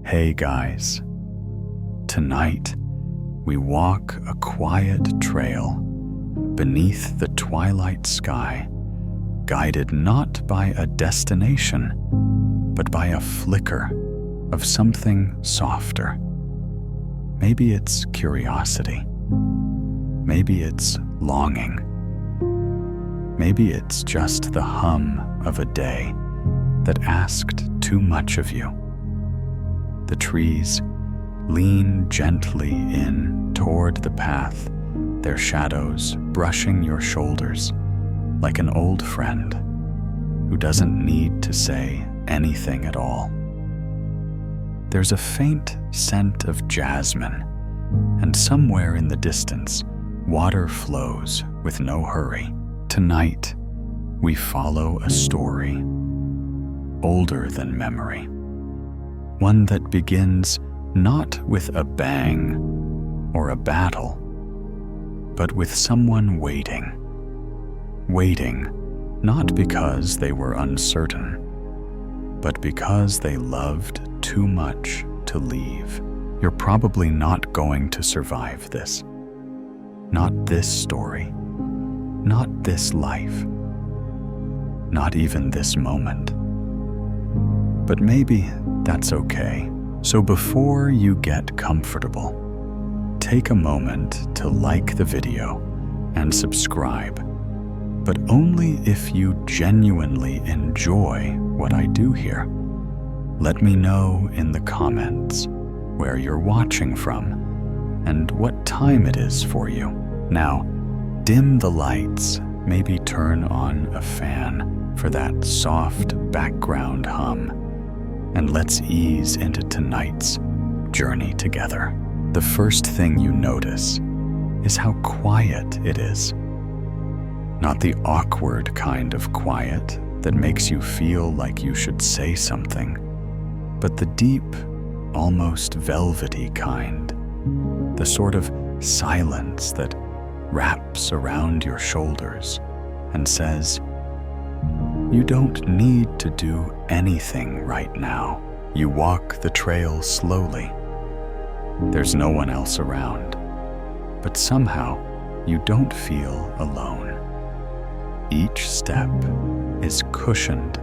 Hey guys, tonight we walk a quiet trail beneath the twilight sky, guided not by a destination, but by a flicker of something softer. Maybe it's curiosity. Maybe it's longing. Maybe it's just the hum of a day that asked too much of you. The trees lean gently in toward the path, their shadows brushing your shoulders like an old friend who doesn't need to say anything at all. There's a faint scent of jasmine, and somewhere in the distance, water flows with no hurry. Tonight, we follow a story older than memory, one that begins not with a bang or a battle, but with someone waiting not because they were uncertain, but because they loved too much to leave. You're probably not going to survive this. Not this story. Not this life. Not even this moment. But maybe that's okay. So before you get comfortable, take a moment to like the video and subscribe, but only if you genuinely enjoy what I do here. Let me know in the comments where you're watching from and what time it is for you. Now, dim the lights, maybe turn on a fan for that soft background hum, and let's ease into tonight's journey together. The first thing you notice is how quiet it is. Not the awkward kind of quiet that makes you feel like you should say something, but the deep, almost velvety kind, the sort of silence that wraps around your shoulders and says, you don't need to do anything right now. You walk the trail slowly. There's no one else around, but somehow you don't feel alone. Each step is cushioned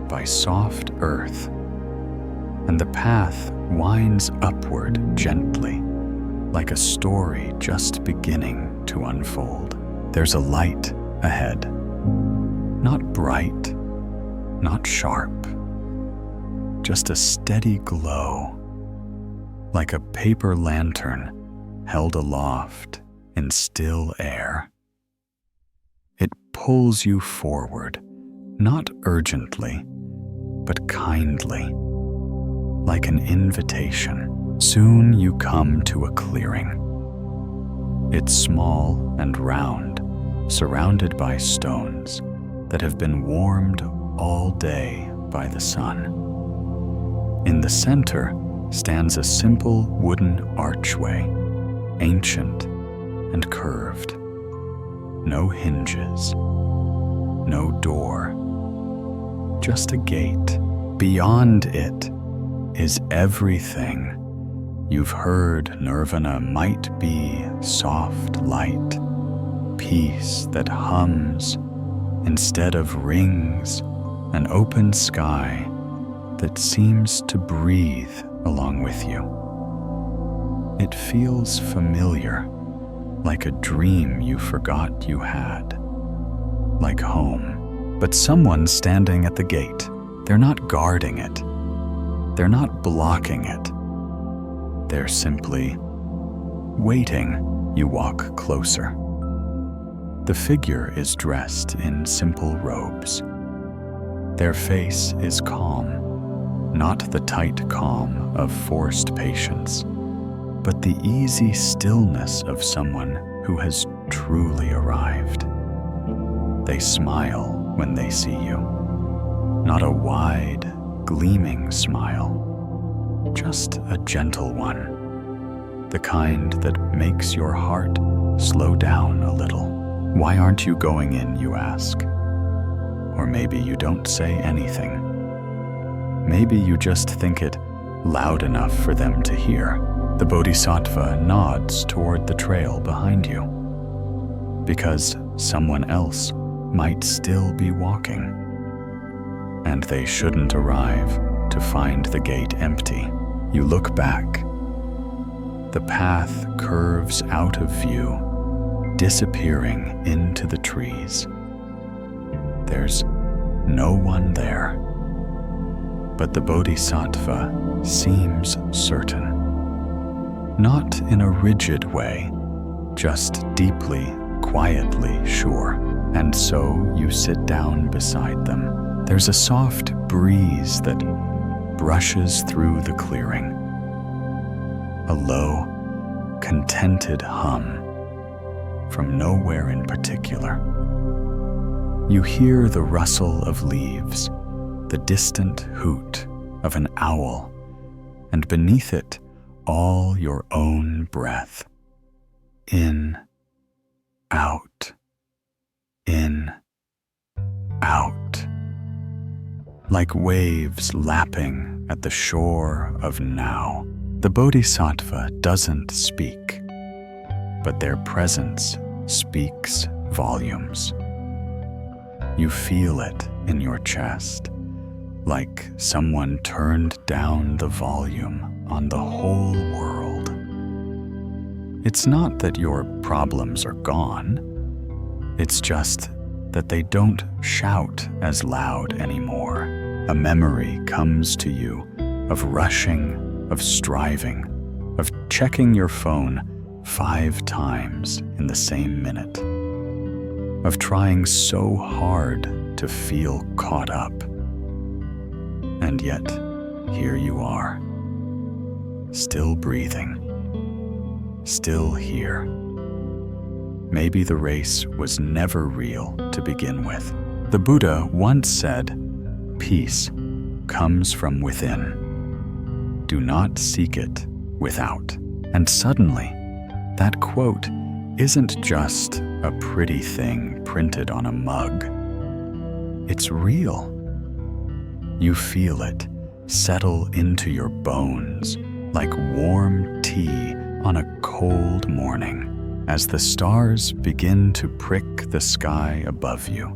by soft earth, and the path winds upward gently, like a story just beginning to unfold. There's a light ahead. Not bright, not sharp, just a steady glow, like a paper lantern held aloft in still air. It pulls you forward, not urgently, but kindly, like an invitation. Soon you come to a clearing. It's small and round, surrounded by stones that have been warmed all day by the sun. In the center stands a simple wooden archway, ancient and curved. No hinges, no door, just a gate. Beyond it is everything you've heard Nirvana might be: soft light, peace that hums instead of rings, an open sky that seems to breathe along with you. It feels familiar, like a dream you forgot you had, like home. But someone's standing at the gate. They're not guarding it. They're not blocking it. They're simply waiting. You walk closer. The figure is dressed in simple robes. Their face is calm, not the tight calm of forced patience, but the easy stillness of someone who has truly arrived. They smile when they see you, not a wide, gleaming smile, just a gentle one, the kind that makes your heart slow down a little. Why aren't you going in, you ask? Or maybe you don't say anything. Maybe you just think it loud enough for them to hear. The Bodhisattva nods toward the trail behind you, because someone else might still be walking, and they shouldn't arrive to find the gate empty. You look back. The path curves out of view, disappearing into the trees. There's no one there, but the Bodhisattva seems certain. Not in a rigid way, just deeply, quietly sure. And so you sit down beside them. There's a soft breeze that brushes through the clearing. A low, contented hum from nowhere in particular. You hear the rustle of leaves, the distant hoot of an owl, and beneath it, all your own breath. In, out, in, out. Like waves lapping at the shore of now. The Bodhisattva doesn't speak, but their presence speaks volumes. You feel it in your chest, like someone turned down the volume on the whole world. It's not that your problems are gone. It's just that they don't shout as loud anymore. A memory comes to you of rushing, of striving, of checking your phone 5 times in the same minute, of trying so hard to feel caught up. And yet, here you are, still breathing, still here. Maybe the race was never real to begin with. The Buddha once said, "Peace comes from within. Do not seek it without." And suddenly, that quote isn't just a pretty thing printed on a mug. It's real. You feel it settle into your bones like warm tea on a cold morning as the stars begin to prick the sky above you,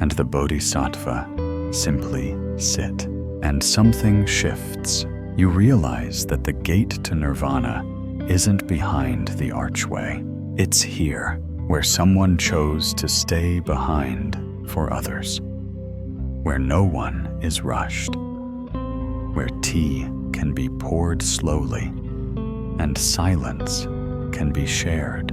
and the Bodhisattva simply sit, and something shifts. You realize that the gate to Nirvana isn't behind the archway. It's here, where someone chose to stay behind for others, where no one is rushed, where tea can be poured slowly and silence can be shared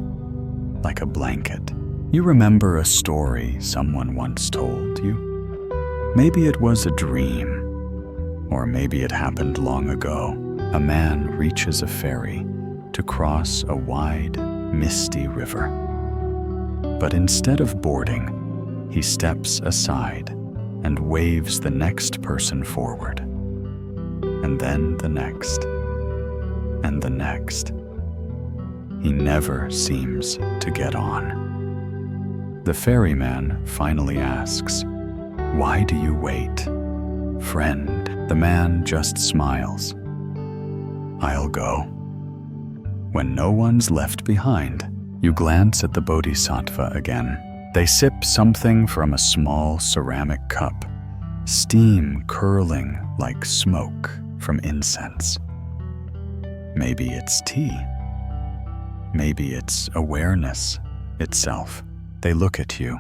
like a blanket. You remember a story someone once told you. Maybe it was a dream, or maybe it happened long ago. A man reaches a ferry to cross a wide, misty river. But instead of boarding, he steps aside and waves the next person forward, and then the next, and the next. He never seems to get on. The ferryman finally asks, "Why do you wait, friend?" The man just smiles. "I'll go." When no one's left behind, you glance at the Bodhisattva again. They sip something from a small ceramic cup, steam curling like smoke from incense. Maybe it's tea. Maybe it's awareness itself. They look at you,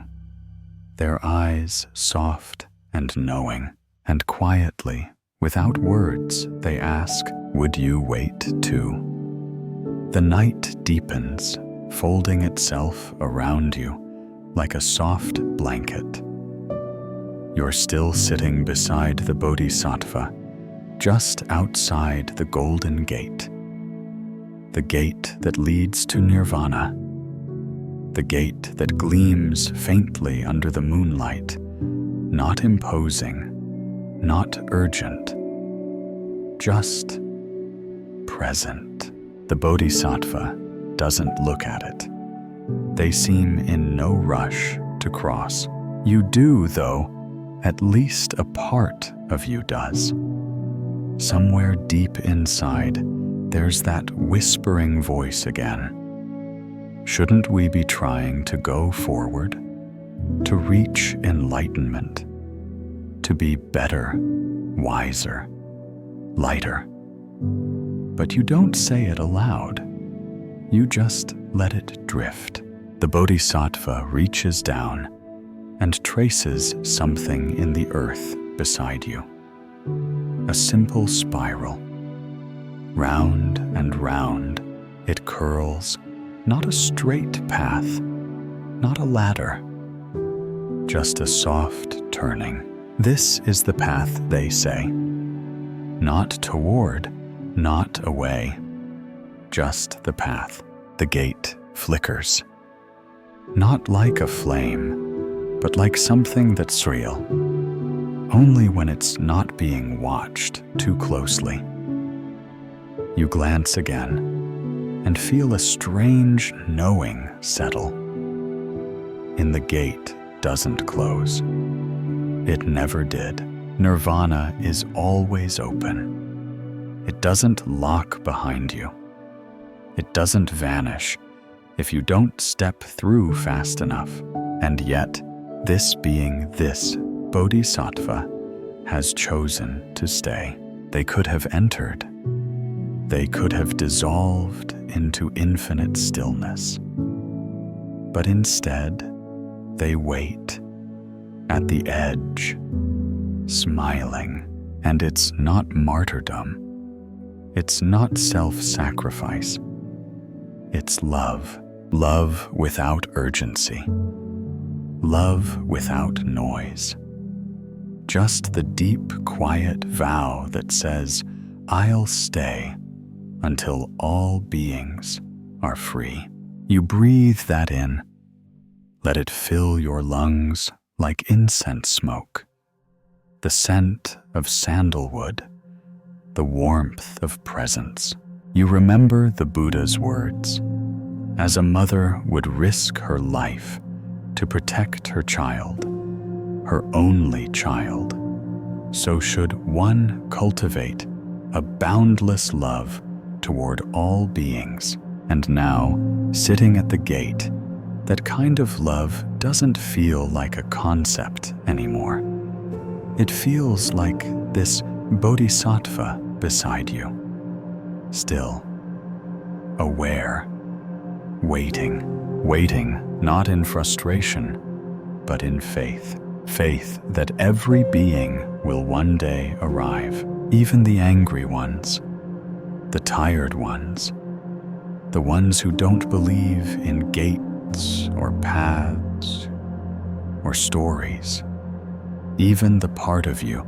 their eyes soft and knowing, and quietly, without words, they ask, "Would you wait too?" The night deepens, folding itself around you like a soft blanket. You're still sitting beside the Bodhisattva, just outside the Golden Gate. The gate that leads to Nirvana. The gate that gleams faintly under the moonlight, not imposing, not urgent, just present. The Bodhisattva doesn't look at it. They seem in no rush to cross. You do, though, at least a part of you does. somewhere deep inside, there's that whispering voice again. Shouldn't we be trying to go forward, to reach enlightenment, to be better, wiser, lighter? But you don't say it aloud. You just let it drift. The Bodhisattva reaches down and traces something in the earth beside you. A simple spiral. Round and round, it curls, not a straight path, not a ladder, just a soft turning. This is the path, they say. Not toward, not away, just the path. The gate flickers. Not like a flame, but like something that's real. Only when it's not being watched too closely. You glance again and feel a strange knowing settle. And the gate doesn't close. It never did. Nirvana is always open. It doesn't lock behind you. It doesn't vanish if you don't step through fast enough. And yet, this being this Bodhisattva has chosen to stay. They could have entered. They could have dissolved into infinite stillness. But instead, they wait at the edge, smiling. And it's not martyrdom. It's not self-sacrifice. It's love. Love without urgency. Love without noise. Just the deep, quiet vow that says, I'll stay until all beings are free. You breathe that in. Let it fill your lungs like incense smoke. The scent of sandalwood, the warmth of presence. You remember the Buddha's words. As a mother would risk her life to protect her child, her only child, so should one cultivate a boundless love toward all beings. And now, sitting at the gate, that kind of love doesn't feel like a concept anymore. It feels like this Bodhisattva beside you, still, aware, waiting not in frustration, but in faith. Faith that every being will one day arrive, even the angry ones, the tired ones, the ones who don't believe in gates or paths or stories, even the part of you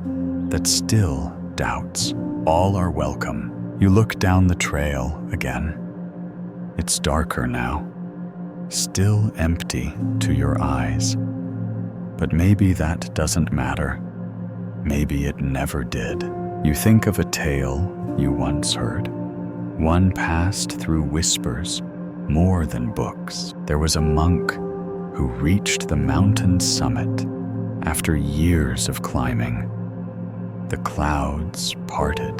that still doubts. All are welcome. You look down the trail again. It's darker now, still empty to your eyes. But maybe that doesn't matter. Maybe it never did. You think of a tale you once heard. One passed through whispers, more than books. There was a monk who reached the mountain's summit after years of climbing. The clouds parted.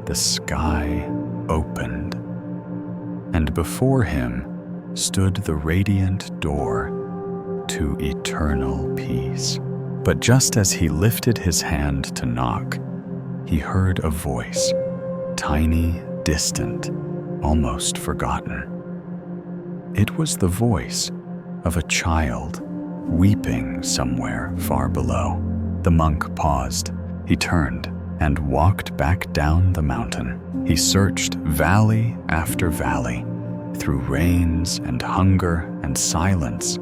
The sky opened. And before him stood the radiant door to eternal peace. But just as he lifted his hand to knock, he heard a voice, tiny, distant, almost forgotten. It was the voice of a child weeping somewhere far below. The monk paused. He turned and walked back down the mountain. He searched valley after valley, through rains and hunger and silence,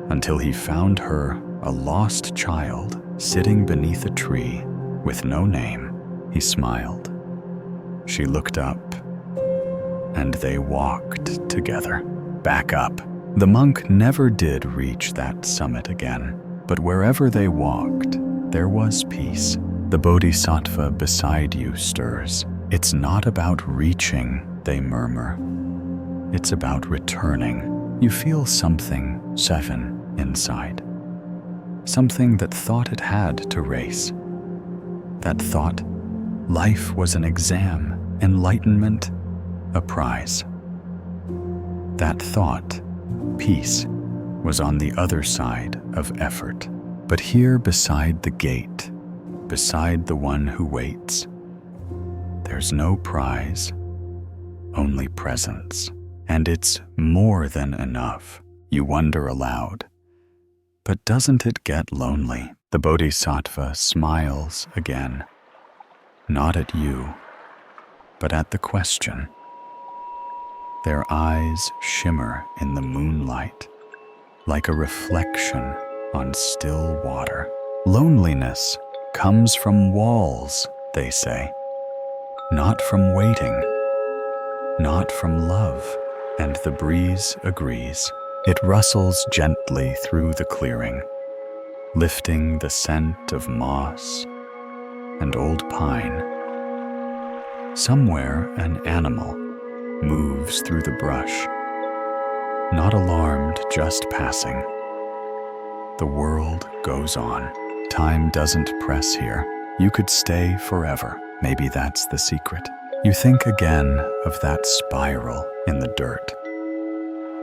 until he found her, a lost child, sitting beneath a tree with no name. He smiled. She looked up, and they walked together, back up. The monk never did reach that summit again, but wherever they walked, there was peace. The Bodhisattva beside you stirs. It's not about reaching, they murmur. It's about returning. You feel something seven inside. Something that thought it had to race. That thought, Life was an exam, enlightenment a prize. That thought, peace, was on the other side of effort. But here beside the gate, beside the one who waits, there's no prize, only presence. And it's more than enough. You wonder aloud. But doesn't it get lonely? The Bodhisattva smiles again, not at you, but at the question. Their eyes shimmer in the moonlight, like a reflection on still water. Loneliness comes from walls, they say, not from waiting, not from love. And the breeze agrees. It rustles gently through the clearing, lifting the scent of moss and old pine. Somewhere an animal moves through the brush, not alarmed, just passing. The world goes on. Time doesn't press here. You could stay forever. Maybe that's the secret. You think again of that spiral in the dirt.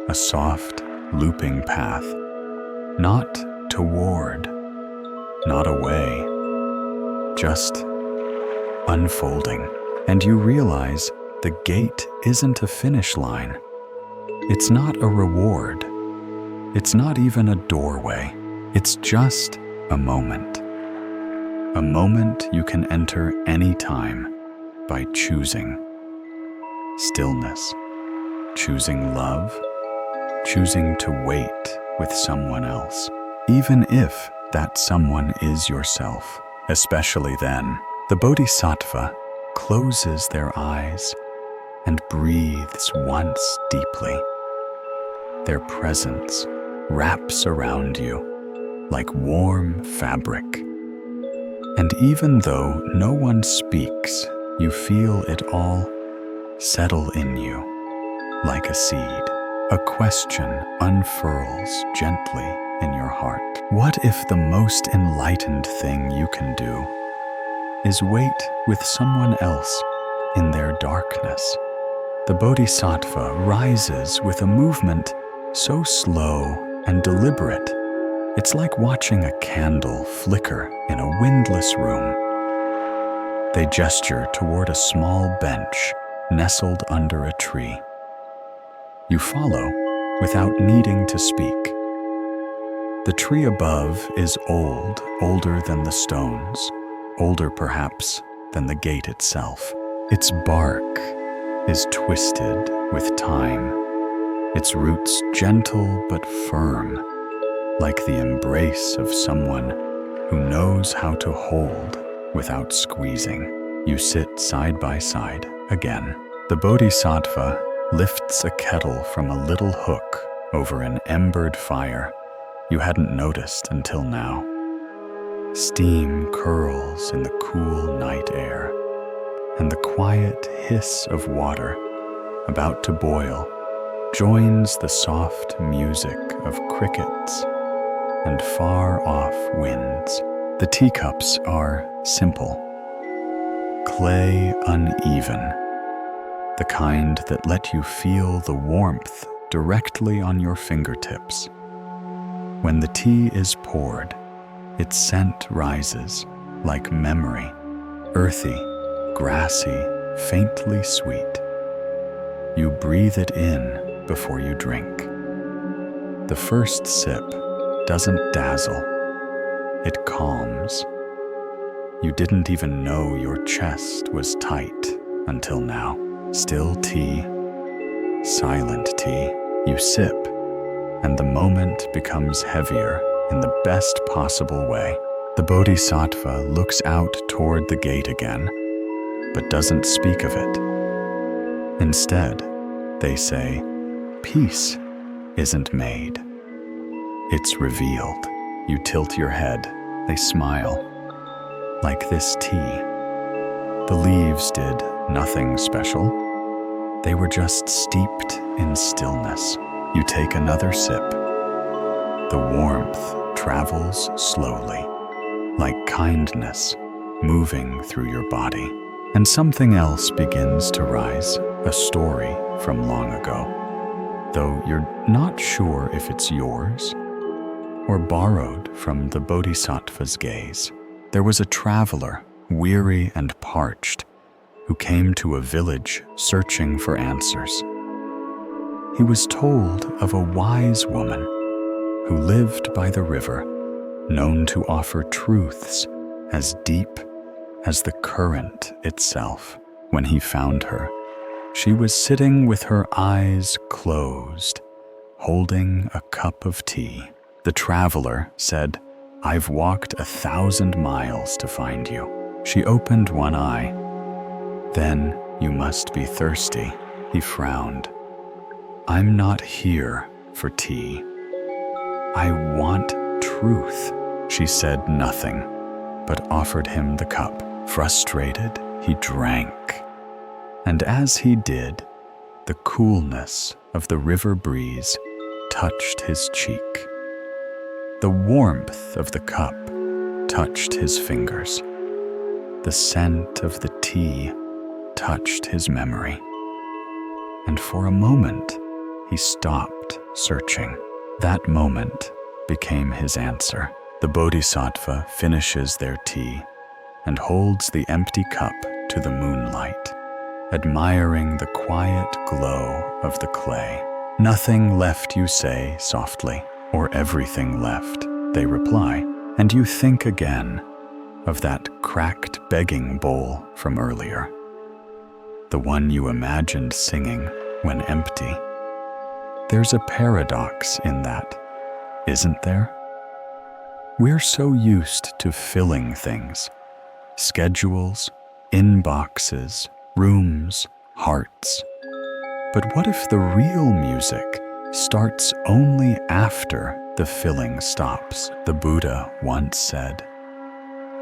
A soft, looping path, not toward, not away, just unfolding. And you realize the gate isn't a finish line. It's not a reward. It's not even a doorway. It's just a moment. A moment you can enter any time by choosing stillness, choosing love, choosing to wait with someone else, even if that someone is yourself. Especially then, the Bodhisattva closes their eyes and breathes once deeply. Their presence wraps around you like warm fabric. And even though no one speaks, you feel it all settle in you like a seed. A question unfurls gently in your heart. What if the most enlightened thing you can do is wait with someone else in their darkness? The Bodhisattva rises with a movement so slow and deliberate. It's like watching a candle flicker in a windless room. They gesture toward a small bench nestled under a tree. You follow without needing to speak. The tree above is old, older than the stones, older perhaps than the gate itself. Its bark is twisted with time, its roots gentle but firm, like the embrace of someone who knows how to hold without squeezing. You sit side by side again. The Bodhisattva lifts a kettle from a little hook over an embered fire you hadn't noticed until now. Steam curls in the cool night air, and the quiet hiss of water about to boil joins the soft music of crickets and far-off winds. The teacups are simple, clay uneven, the kind that let you feel the warmth directly on your fingertips. When the tea is poured, its scent rises like memory, earthy, grassy, faintly sweet. You breathe it in before you drink. The first sip doesn't dazzle, it calms. You didn't even know your chest was tight until now. Still tea, silent tea. You sip, and the moment becomes heavier in the best possible way. The Bodhisattva looks out toward the gate again, but doesn't speak of it. Instead, they say, peace isn't made. It's revealed. You tilt your head. They smile. Like this tea. The leaves did nothing special. They were just steeped in stillness. You take another sip. The warmth travels slowly, like kindness moving through your body. And something else begins to rise, a story from long ago, though you're not sure if it's yours or borrowed from the Bodhisattva's gaze. There was a traveler, weary and parched, who came to a village searching for answers. He was told of a wise woman who lived by the river, known to offer truths as deep as the current itself. When he found her, she was sitting with her eyes closed, holding a cup of tea. The traveler said, "I've walked 1,000 miles to find you." She opened one eye. "Then you must be thirsty," he frowned. "I'm not here for tea. I want truth." She said nothing, but offered him the cup. Frustrated, he drank. And as he did, the coolness of the river breeze touched his cheek. The warmth of the cup touched his fingers. The scent of the tea touched his memory. And for a moment, he stopped searching. That moment became his answer. The Bodhisattva finishes their tea and holds the empty cup to the moonlight, admiring the quiet glow of the clay. "Nothing left," you say softly, "or everything left," they reply, and you think again of that cracked begging bowl from earlier, the one you imagined singing when empty. There's a paradox in that, isn't there? We're so used to filling things, schedules, inboxes, rooms, hearts. But what if the real music starts only after the filling stops? The Buddha once said,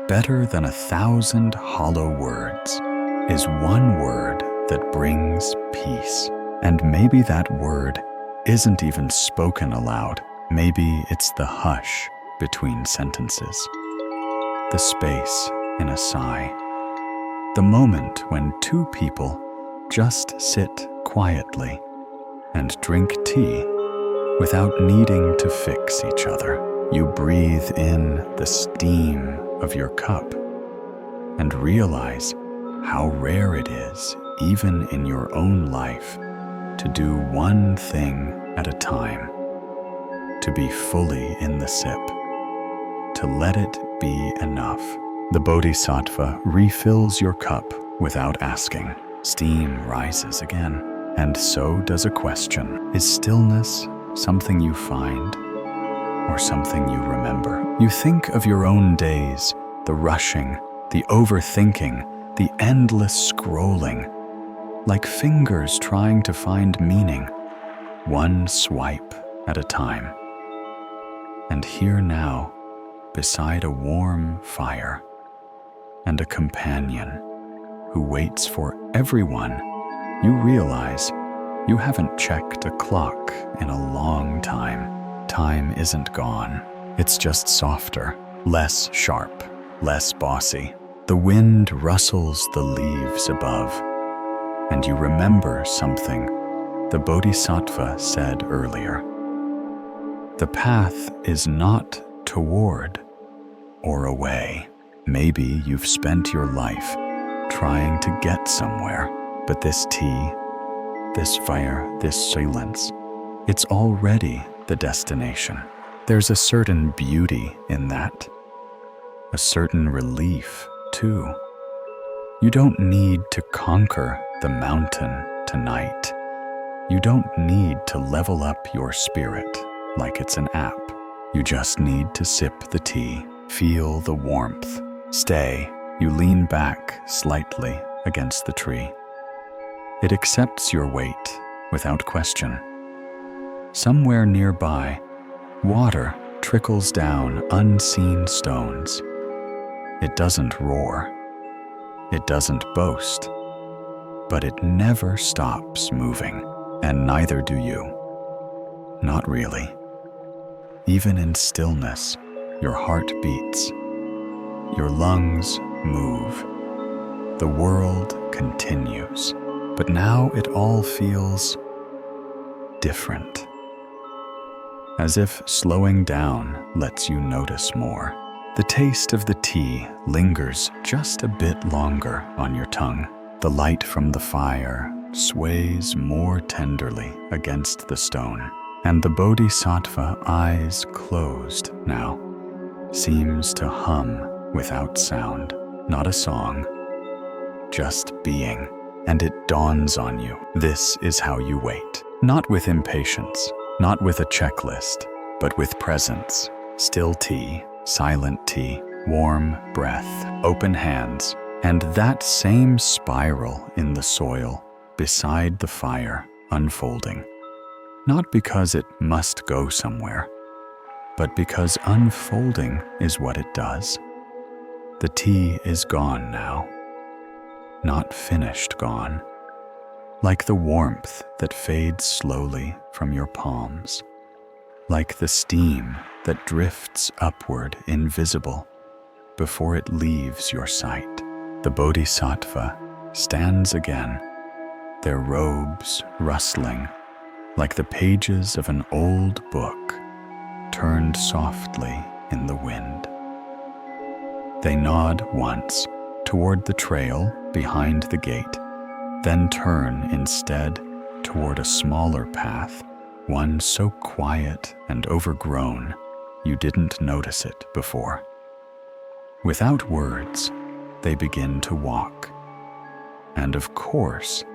"Better than 1,000 hollow words is one word that brings peace." And maybe that word isn't even spoken aloud. Maybe it's the hush between sentences, the space in a sigh, the moment when two people just sit quietly and drink tea without needing to fix each other. You breathe in the steam of your cup and realize how rare it is, even in your own life, to do one thing at a time, to be fully in the sip, to let it be enough. The Bodhisattva refills your cup without asking. Steam rises again, and so does a question. Is stillness something you find, or something you remember? You think of your own days, the rushing, the overthinking, the endless scrolling, like fingers trying to find meaning, one swipe at a time. And here now, beside a warm fire, and a companion who waits for everyone, you realize you haven't checked a clock in a long time. Time isn't gone. It's just softer, less sharp, less bossy. The wind rustles the leaves above, and you remember something the Bodhisattva said earlier. The path is not toward or away. Maybe you've spent your life trying to get somewhere, but this tea, this fire, this silence, it's already the destination. There's a certain beauty in that, a certain relief, too. You don't need to conquer the mountain tonight. You don't need to level up your spirit like it's an app. You just need to sip the tea, feel the warmth. Stay. You lean back slightly against the tree. It accepts your weight without question. Somewhere nearby, water trickles down unseen stones. It doesn't roar. It doesn't boast. But it never stops moving, and neither do you. Not really. Even in stillness, your heart beats. Your lungs move. The world continues, but now it all feels different. As if slowing down lets you notice more. The taste of the tea lingers just a bit longer on your tongue. The light from the fire sways more tenderly against the stone, and the Bodhisattva, eyes closed now, seems to hum without sound. Not a song, just being. And it dawns on you, this is how you wait. Not with impatience, not with a checklist, but with presence. Still tea, silent tea, warm breath, open hands, and that same spiral in the soil beside the fire unfolding. Not because it must go somewhere, but because unfolding is what it does. The tea is gone now, not finished gone, like the warmth that fades slowly from your palms, like the steam that drifts upward invisible before it leaves your sight. The Bodhisattva stands again, their robes rustling like the pages of an old book turned softly in the wind. They nod once toward the trail behind the gate, then turn instead toward a smaller path, one so quiet and overgrown you didn't notice it before. Without words, they begin to walk. And of course,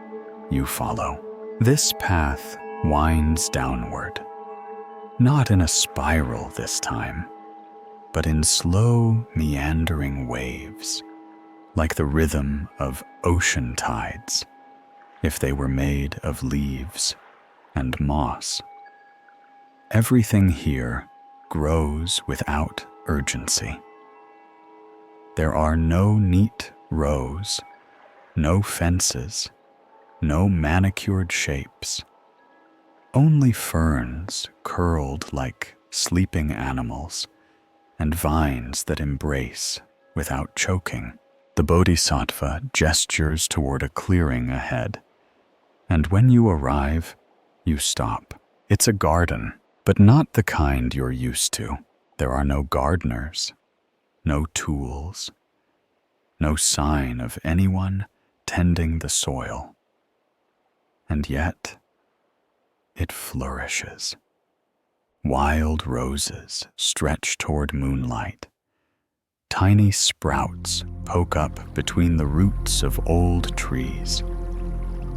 you follow. This path winds downward, not in a spiral this time, but in slow, meandering waves, like the rhythm of ocean tides, if they were made of leaves and moss. Everything here grows without urgency. There are no neat rows, no fences, no manicured shapes, only ferns curled like sleeping animals and vines that embrace without choking. The Bodhisattva gestures toward a clearing ahead, and when you arrive, you stop. It's a garden, but not the kind you're used to. There are no gardeners, no tools, no sign of anyone tending the soil. And yet, it flourishes. Wild roses stretch toward moonlight. Tiny sprouts poke up between the roots of old trees.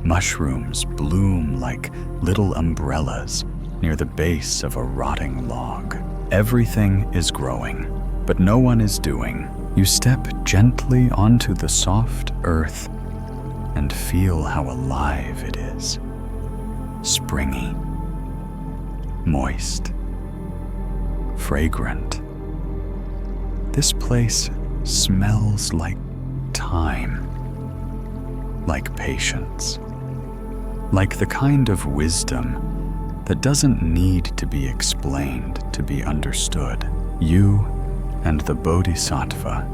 Mushrooms bloom like little umbrellas near the base of a rotting log. Everything is growing, but no one is doing. You step gently onto the soft earth and feel how alive it is. Springy, moist, fragrant. This place smells like time, like patience, like the kind of wisdom that doesn't need to be explained to be understood. You and the Bodhisattva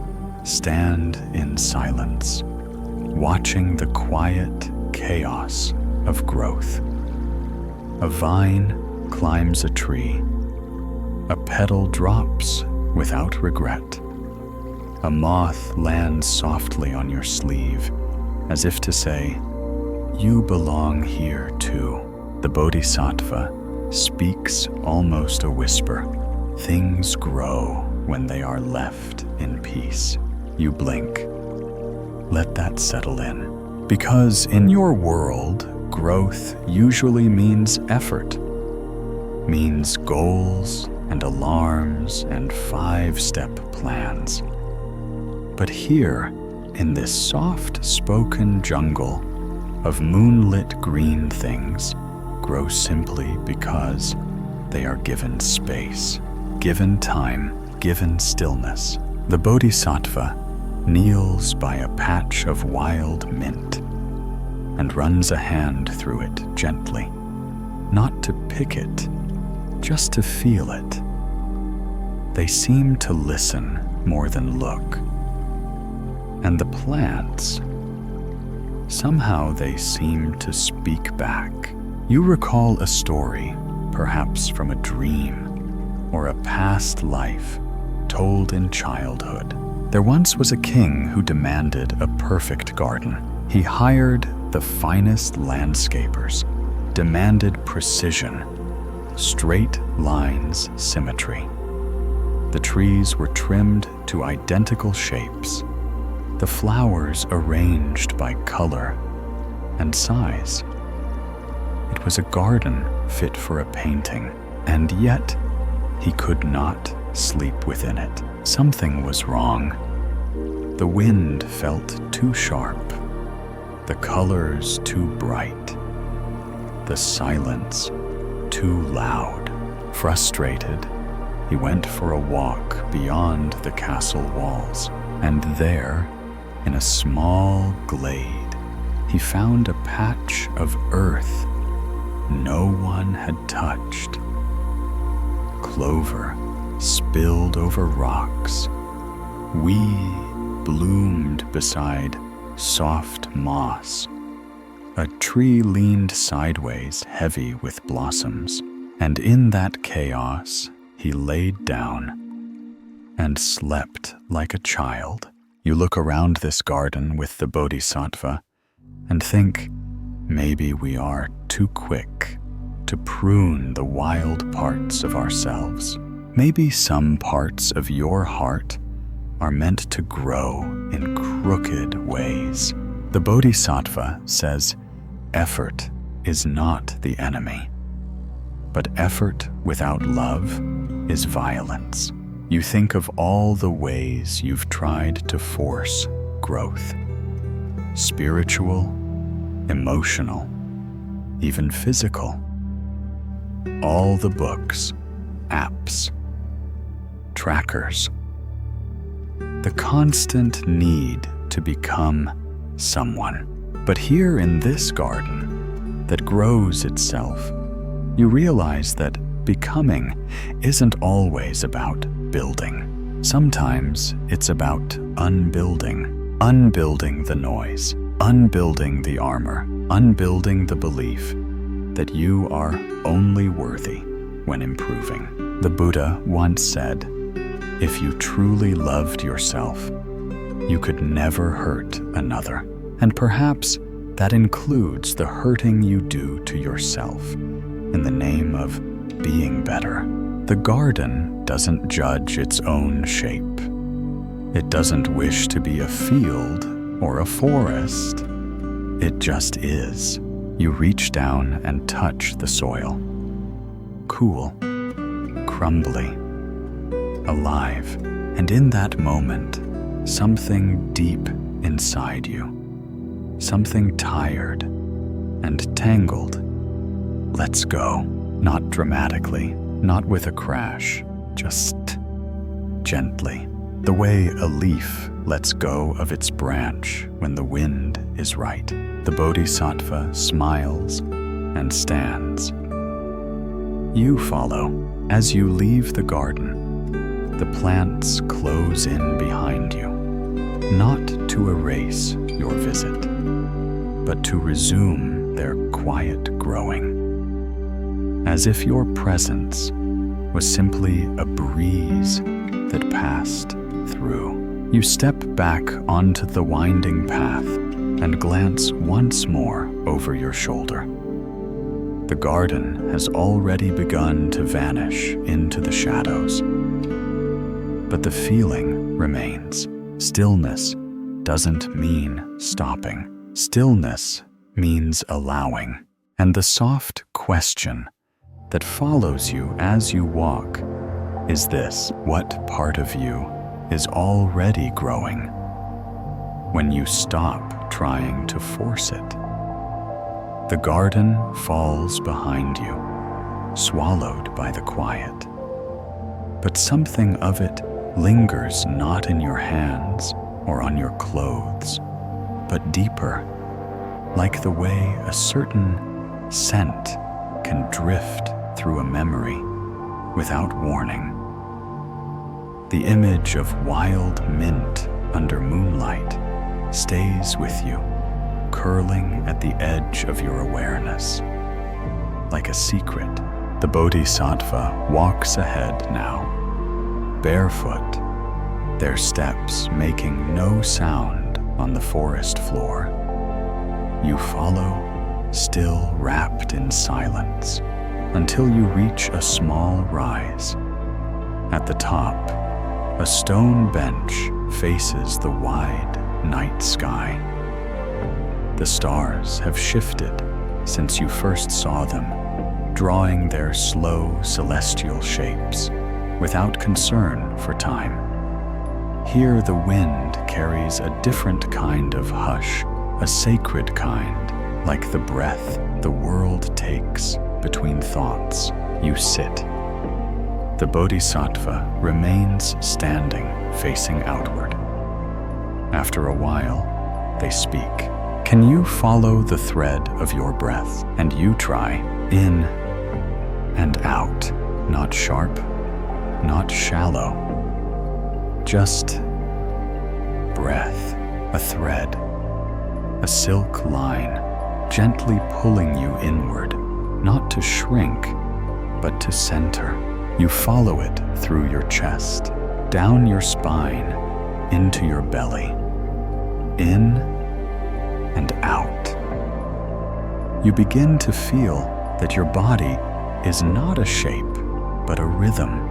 stand in silence, watching the quiet chaos of growth. A vine climbs a tree. A petal drops without regret. A moth lands softly on your sleeve, as if to say, "You belong here too." The Bodhisattva speaks almost a whisper. Things grow when they are left in peace. You blink. Let that settle in. Because in your world, growth usually means effort, means goals and alarms and 5-step plans. But here, in this soft-spoken jungle of moonlit green things, grow simply because they are given space, given time, given stillness. The Bodhisattva kneels by a patch of wild mint and runs a hand through it gently, not to pick it, just to feel it. They seem to listen more than look, and the plants somehow they seem to speak back. You recall a story, perhaps from a dream or a past life told in childhood. There once was a king who demanded a perfect garden. He hired the finest landscapers, demanded precision, straight lines, symmetry. The trees were trimmed to identical shapes, the flowers arranged by color and size. It was a garden fit for a painting, and yet he could not sleep within it. Something was wrong. The wind felt too sharp, the colors too bright, the silence too loud. Frustrated, he went for a walk beyond the castle walls, and there, in a small glade, he found a patch of earth no one had touched. Clover spilled over rocks. Weed bloomed beside soft moss. A tree leaned sideways, heavy with blossoms, and in that chaos he laid down and slept like a child. You look around this garden with the Bodhisattva and think, maybe we are too quick to prune the wild parts of ourselves. Maybe some parts of your heart are meant to grow in crooked ways. The Bodhisattva says, effort is not the enemy, but effort without love is violence. You think of all the ways you've tried to force growth. Spiritual, emotional, even physical. All the books, apps, trackers. The constant need to become someone. But here in this garden that grows itself, you realize that becoming isn't always about building. Sometimes it's about unbuilding. Unbuilding the noise, unbuilding the armor, unbuilding the belief that you are only worthy when improving. The Buddha once said, if you truly loved yourself, you could never hurt another. And perhaps that includes the hurting you do to yourself in the name of being better. The garden doesn't judge its own shape. It doesn't wish to be a field or a forest. It just is. You reach down and touch the soil. Cool, crumbly, alive. And in that moment, something deep inside you, something tired and tangled, lets go. Not dramatically, not with a crash, just gently. The way a leaf lets go of its branch when the wind is right. The Bodhisattva smiles and stands. You follow. As you leave the garden, the plants close in behind you, not to erase your visit, but to resume their quiet growing, as if your presence was simply a breeze that passed through. You step back onto the winding path and glance once more over your shoulder. The garden has already begun to vanish into the shadows, but the feeling remains. Stillness doesn't mean stopping. Stillness means allowing. And the soft question that follows you as you walk is this: what part of you is already growing when you stop trying to force it? The garden falls behind you, swallowed by the quiet. But something of it lingers not in your hands or on your clothes, but deeper, like the way a certain scent can drift through a memory without warning. The image of wild mint under moonlight stays with you, curling at the edge of your awareness. Like a secret, the Bodhisattva walks ahead now, barefoot, their steps making no sound on the forest floor. You follow, still wrapped in silence, until you reach a small rise. At the top, a stone bench faces the wide night sky. The stars have shifted since you first saw them, drawing their slow celestial shapes without concern for time. Here the wind carries a different kind of hush, a sacred kind, like the breath the world takes between thoughts. You sit. The Bodhisattva remains standing, facing outward. After a while, they speak. Can you follow the thread of your breath? And you try. In and out. Not sharp, not shallow. Just breath, a thread, a silk line, gently pulling you inward, not to shrink, but to center. You follow it through your chest, down your spine, into your belly, in and out. You begin to feel that your body is not a shape, but a rhythm,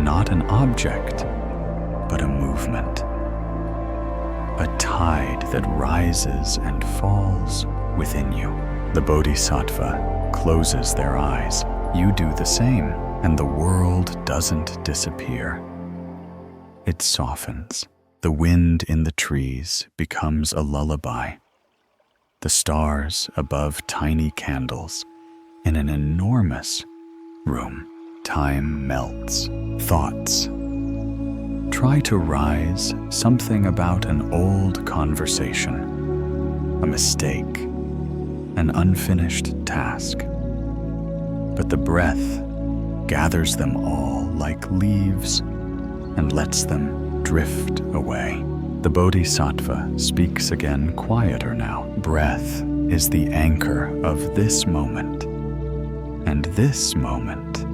not an object, but a movement. A tide that rises and falls within you. The Bodhisattva closes their eyes. You do the same, and the world doesn't disappear. It softens. The wind in the trees becomes a lullaby. The stars above tiny candles in an enormous room. Time melts. Thoughts. Try to rise something about an old conversation, a mistake, an unfinished task. But the breath gathers them all like leaves and lets them drift away. The Bodhisattva speaks again, quieter now. Breath is the anchor of this moment, and this moment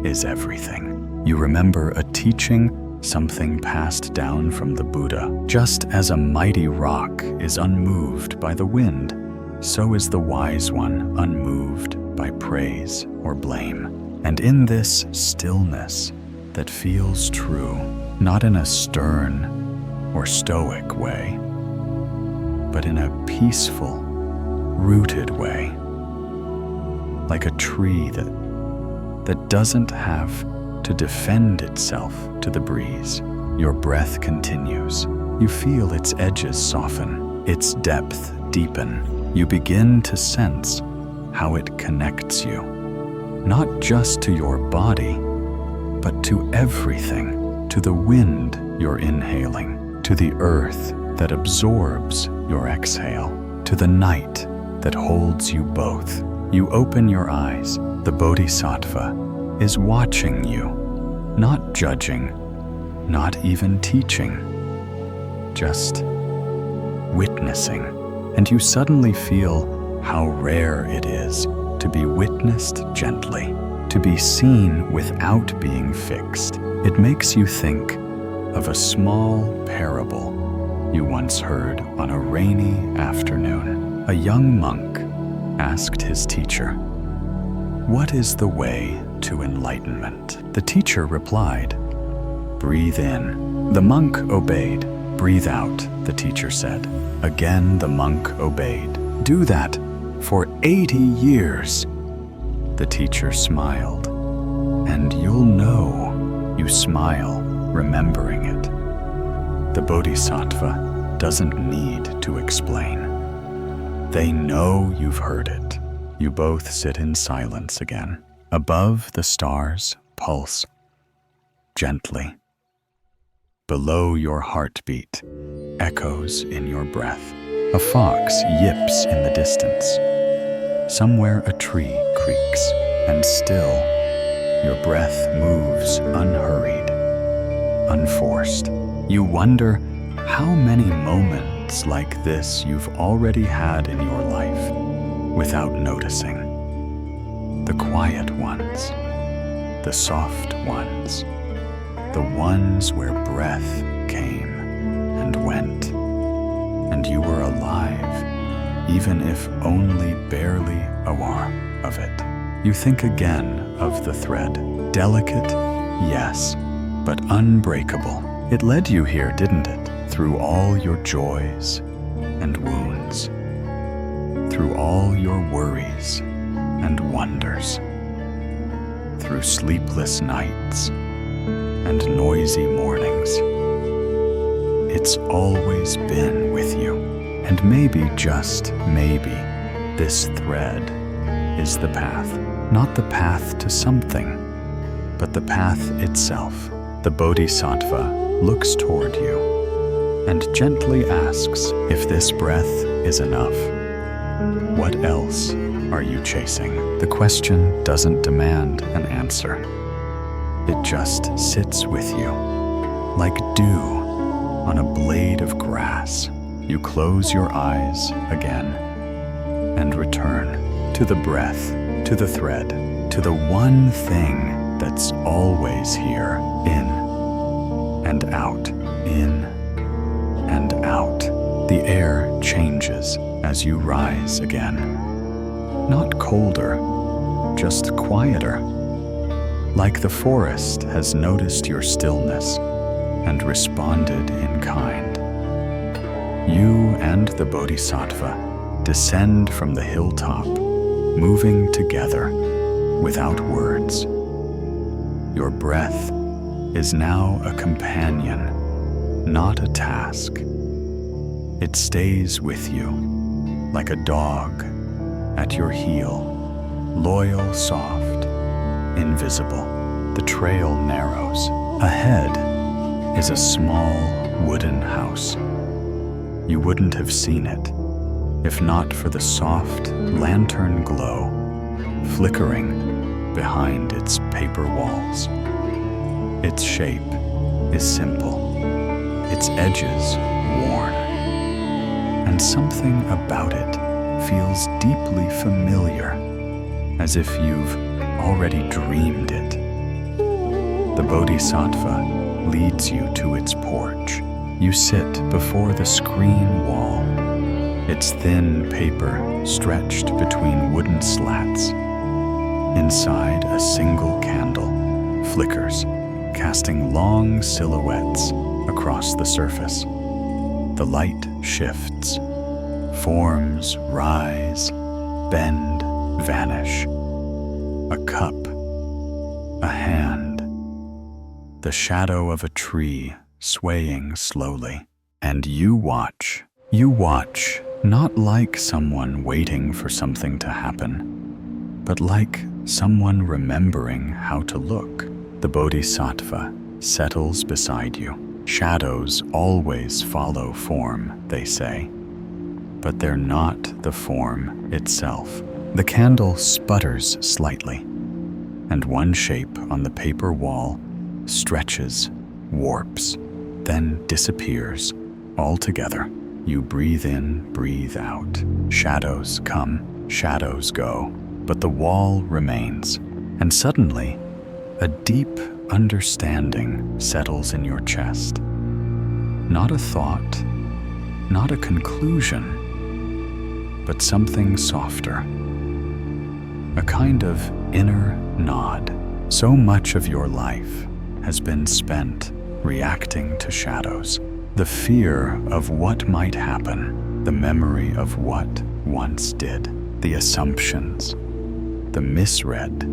is everything. You remember a teaching, something passed down from the Buddha. Just as a mighty rock is unmoved by the wind, so is the wise one unmoved by praise or blame. And in this stillness that feels true, not in a stern or stoic way, but in a peaceful, rooted way, like a tree that doesn't have to defend itself to the breeze. Your breath continues. You feel its edges soften, its depth deepen. You begin to sense how it connects you, not just to your body, but to everything, to the wind you're inhaling, to the earth that absorbs your exhale, to the night that holds you both. You open your eyes. The Bodhisattva is watching you, not judging, not even teaching, just witnessing. And you suddenly feel how rare it is to be witnessed gently, to be seen without being fixed. It makes you think of a small parable you once heard on a rainy afternoon. A young monk asked his teacher, "What is the way to enlightenment?" The teacher replied, "Breathe in." The monk obeyed. "Breathe out," the teacher said. Again the monk obeyed. "Do that for 80 years." The teacher smiled. And you'll know you smile remembering it. The Bodhisattva doesn't need to explain. They know you've heard it. You both sit in silence again. Above, the stars pulse gently. Below, your heartbeat echoes in your breath. A fox yips in the distance. Somewhere a tree creaks, and still your breath moves unhurried, unforced. You wonder how many moments moments like this you've already had in your life without noticing. The quiet ones, the soft ones, the ones where breath came and went, and you were alive, even if only barely aware of it. You think again of the thread. Delicate, yes, but unbreakable. It led you here, didn't it? Through all your joys and wounds, through all your worries and wonders, through sleepless nights and noisy mornings. It's always been with you. And maybe, just maybe, this thread is the path. Not the path to something, but the path itself. The Bodhisattva looks toward you and gently asks if this breath is enough. What else are you chasing? The question doesn't demand an answer. It just sits with you, like dew on a blade of grass. You close your eyes again and return to the breath, to the thread, to the one thing that's always here, in and out, in and out. The air changes as you rise again. Not colder, just quieter. Like the forest has noticed your stillness and responded in kind. You and the Bodhisattva descend from the hilltop, moving together without words. Your breath is now a companion, not a task. It stays with you like a dog at your heel, loyal, soft, invisible. The trail narrows. Ahead is a small wooden house. You wouldn't have seen it if not for the soft lantern glow flickering behind its paper walls. Its shape is simple, its edges worn, and something about it feels deeply familiar, as if you've already dreamed it. The Bodhisattva leads you to its porch. You sit before the screen wall, its thin paper stretched between wooden slats. Inside, a single candle flickers, casting long silhouettes across the surface. The light shifts. Forms rise, bend, vanish. A cup, a hand, the shadow of a tree swaying slowly. And you watch. You watch, not like someone waiting for something to happen, but like someone remembering how to look. The Bodhisattva settles beside you. Shadows always follow form, they say, but they're not the form itself. The candle sputters slightly, and one shape on the paper wall stretches, warps, then disappears altogether. You breathe in, breathe out. Shadows come, shadows go, but the wall remains. And suddenly, a deep understanding settles in your chest. Not a thought, not a conclusion, but something softer. A kind of inner nod. So much of your life has been spent reacting to shadows. The fear of what might happen, the memory of what once did, the assumptions, the misread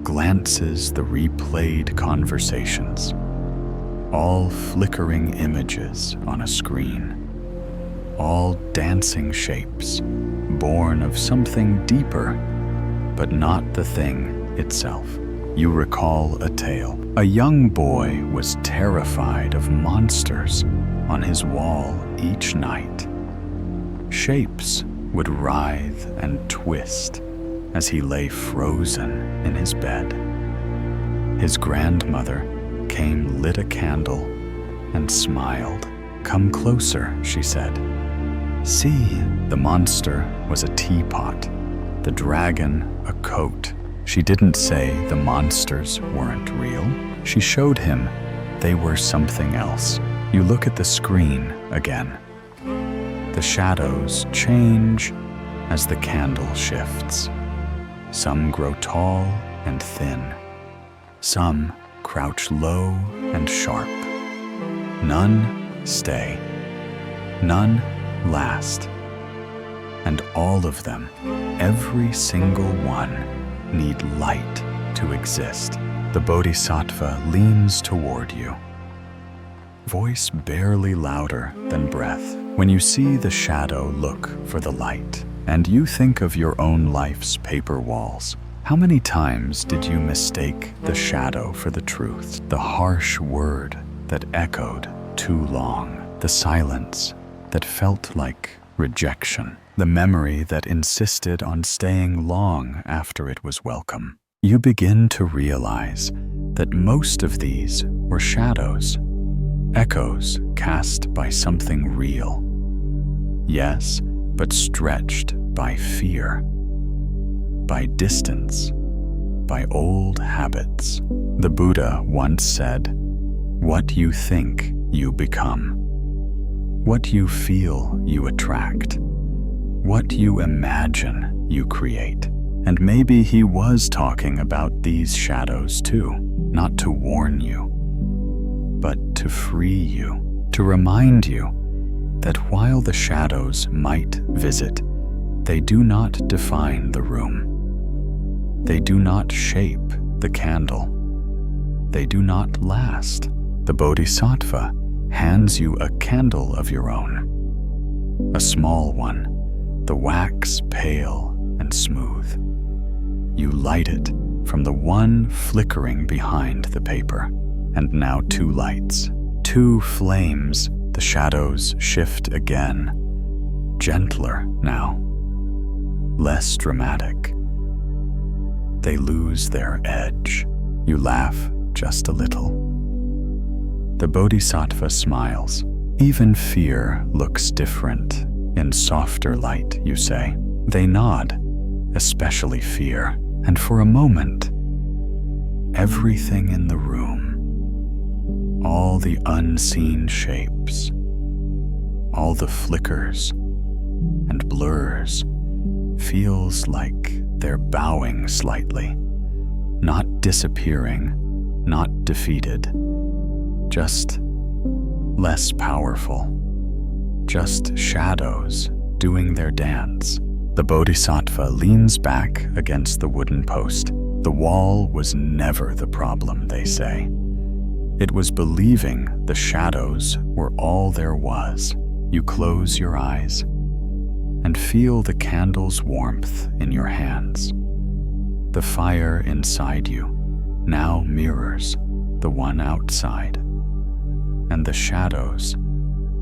glances, the replayed conversations, all flickering images on a screen, all dancing shapes, born of something deeper, but not the thing itself. You recall a tale. A young boy was terrified of monsters on his wall each night. Shapes would writhe and twist as he lay frozen in his bed. His grandmother came, lit a candle, and smiled. "Come closer," she said. See, the monster was a teapot, the dragon a coat. She didn't say the monsters weren't real. She showed him they were something else. You look at the screen again. The shadows change as the candle shifts. Some grow tall and thin. Some crouch low and sharp. None stay. None last. And all of them, every single one, need light to exist. The Bodhisattva leans toward you. Voice barely louder than breath. When you see the shadow, look for the light. And you think of your own life's paper walls. How many times did you mistake the shadow for the truth? The harsh word that echoed too long. The silence that felt like rejection. The memory that insisted on staying long after it was welcome. You begin to realize that most of these were shadows, echoes cast by something real. Yes, but stretched by fear, by distance, by old habits. The Buddha once said, "What you think, you become. What you feel, you attract. What you imagine, you create." And maybe he was talking about these shadows too, not to warn you, but to free you, to remind you that while the shadows might visit, they do not define the room. They do not shape the candle. They do not last. The Bodhisattva hands you a candle of your own, a small one, the wax pale and smooth. You light it from the one flickering behind the paper, and now two lights, two flames. The shadows shift again, gentler now, less dramatic. They lose their edge. You laugh just a little. The Bodhisattva smiles. Even fear looks different in softer light, you say. They nod, especially fear, and for a moment, everything in the room, all the unseen shapes, all the flickers and blurs, feels like they're bowing slightly, not disappearing, not defeated, just less powerful, just shadows doing their dance. The Bodhisattva leans back against the wooden post. The wall was never the problem, they say. It was believing the shadows were all there was. You close your eyes and feel the candle's warmth in your hands. The fire inside you now mirrors the one outside. And the shadows,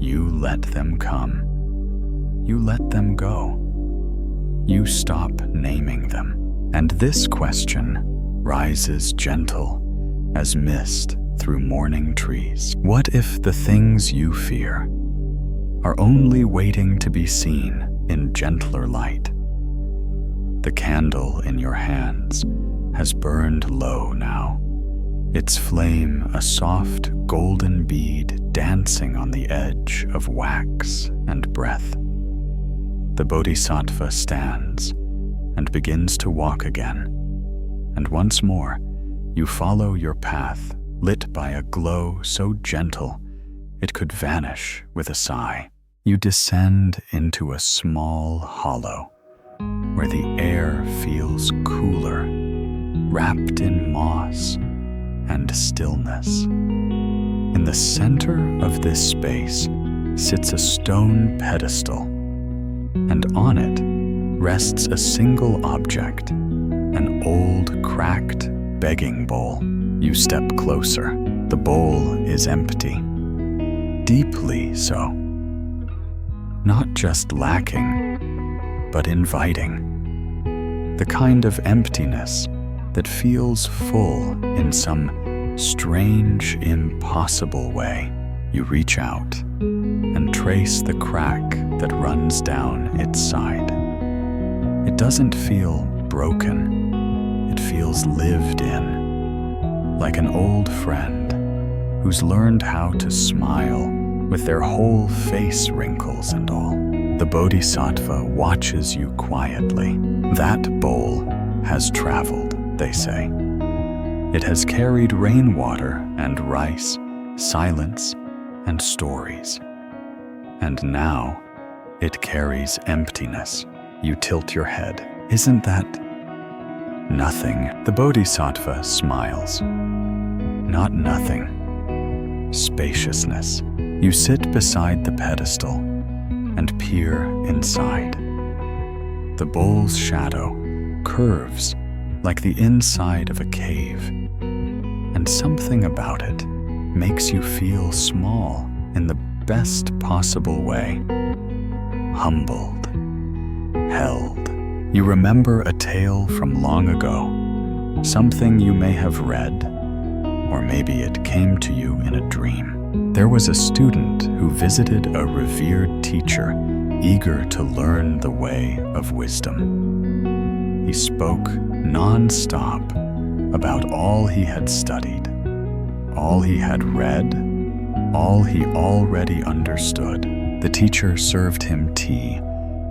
you let them come. You let them go. You stop naming them. And this question rises gentle as mist through morning trees. What if the things you fear are only waiting to be seen in gentler light? The candle in your hands has burned low now, its flame a soft golden bead dancing on the edge of wax and breath. The Bodhisattva stands and begins to walk again, and once more you follow your path, lit by a glow so gentle it could vanish with a sigh. You descend into a small hollow where the air feels cooler, wrapped in moss and stillness. In the center of this space sits a stone pedestal, and on it rests a single object, an old cracked begging bowl. You step closer. The bowl is empty, deeply so. Not just lacking, but inviting. The kind of emptiness that feels full in some strange, impossible way. You reach out and trace the crack that runs down its side. It doesn't feel broken. It feels lived in, like an old friend who's learned how to smile with their whole face wrinkles and all. The Bodhisattva watches you quietly. That bowl has traveled, they say. It has carried rainwater and rice, silence and stories. And now it carries emptiness. You tilt your head. Isn't that nothing? The Bodhisattva smiles. Not nothing. Spaciousness. You sit beside the pedestal and peer inside. The bowl's shadow curves like the inside of a cave, and something about it makes you feel small in the best possible way. Humbled, held. You remember a tale from long ago, something you may have read, or maybe it came to you in a dream. There was a student who visited a revered teacher, eager to learn the way of wisdom. He spoke non-stop about all he had studied, all he had read, all he already understood. The teacher served him tea,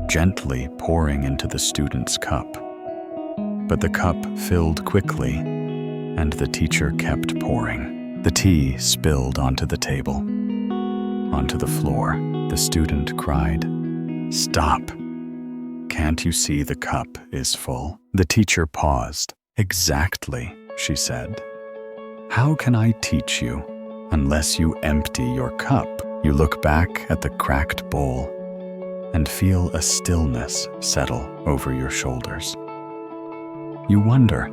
gently pouring into the student's cup. But the cup filled quickly, and the teacher kept pouring. The tea spilled onto the table, onto the floor. The student cried, "Stop! Can't you see the cup is full?" The teacher paused. "Exactly," she said. "How can I teach you unless you empty your cup?" You look back at the cracked bowl and feel a stillness settle over your shoulders. You wonder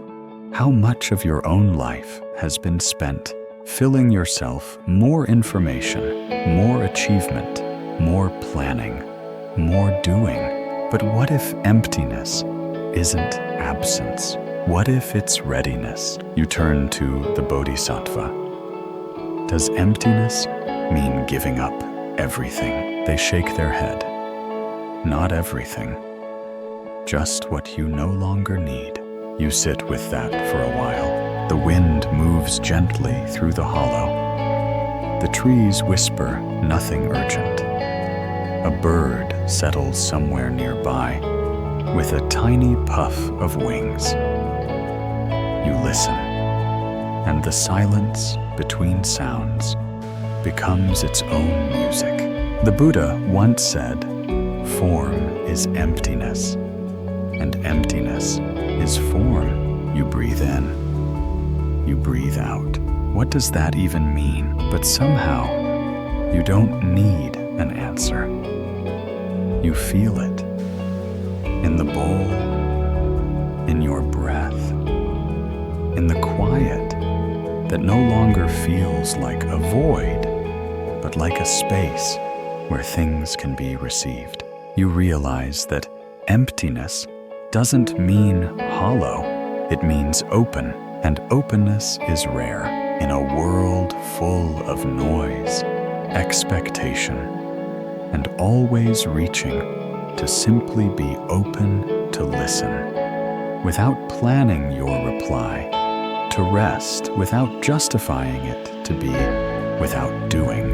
how much of your own life has been spent filling yourself more information, more achievement, more planning, more doing. But what if emptiness isn't absence? What if it's readiness? You turn to the Bodhisattva. Does emptiness mean giving up everything? They shake their head. Not everything. Just what you no longer need. You sit with that for a while. The wind moves gently through the hollow. The trees whisper nothing urgent. A bird settles somewhere nearby with a tiny puff of wings. You listen, and the silence between sounds becomes its own music. The Buddha once said, "Form is emptiness, and emptiness is form." You breathe in, you breathe out. What does that even mean? But somehow, you don't need an answer. You feel it in the bowl, in your breath, in the quiet that no longer feels like a void, but like a space where things can be received. You realize that emptiness doesn't mean hollow. It means open, and openness is rare in a world full of noise, expectation, and always reaching to simply be open to listen, without planning your reply, to rest without justifying it, to be without doing,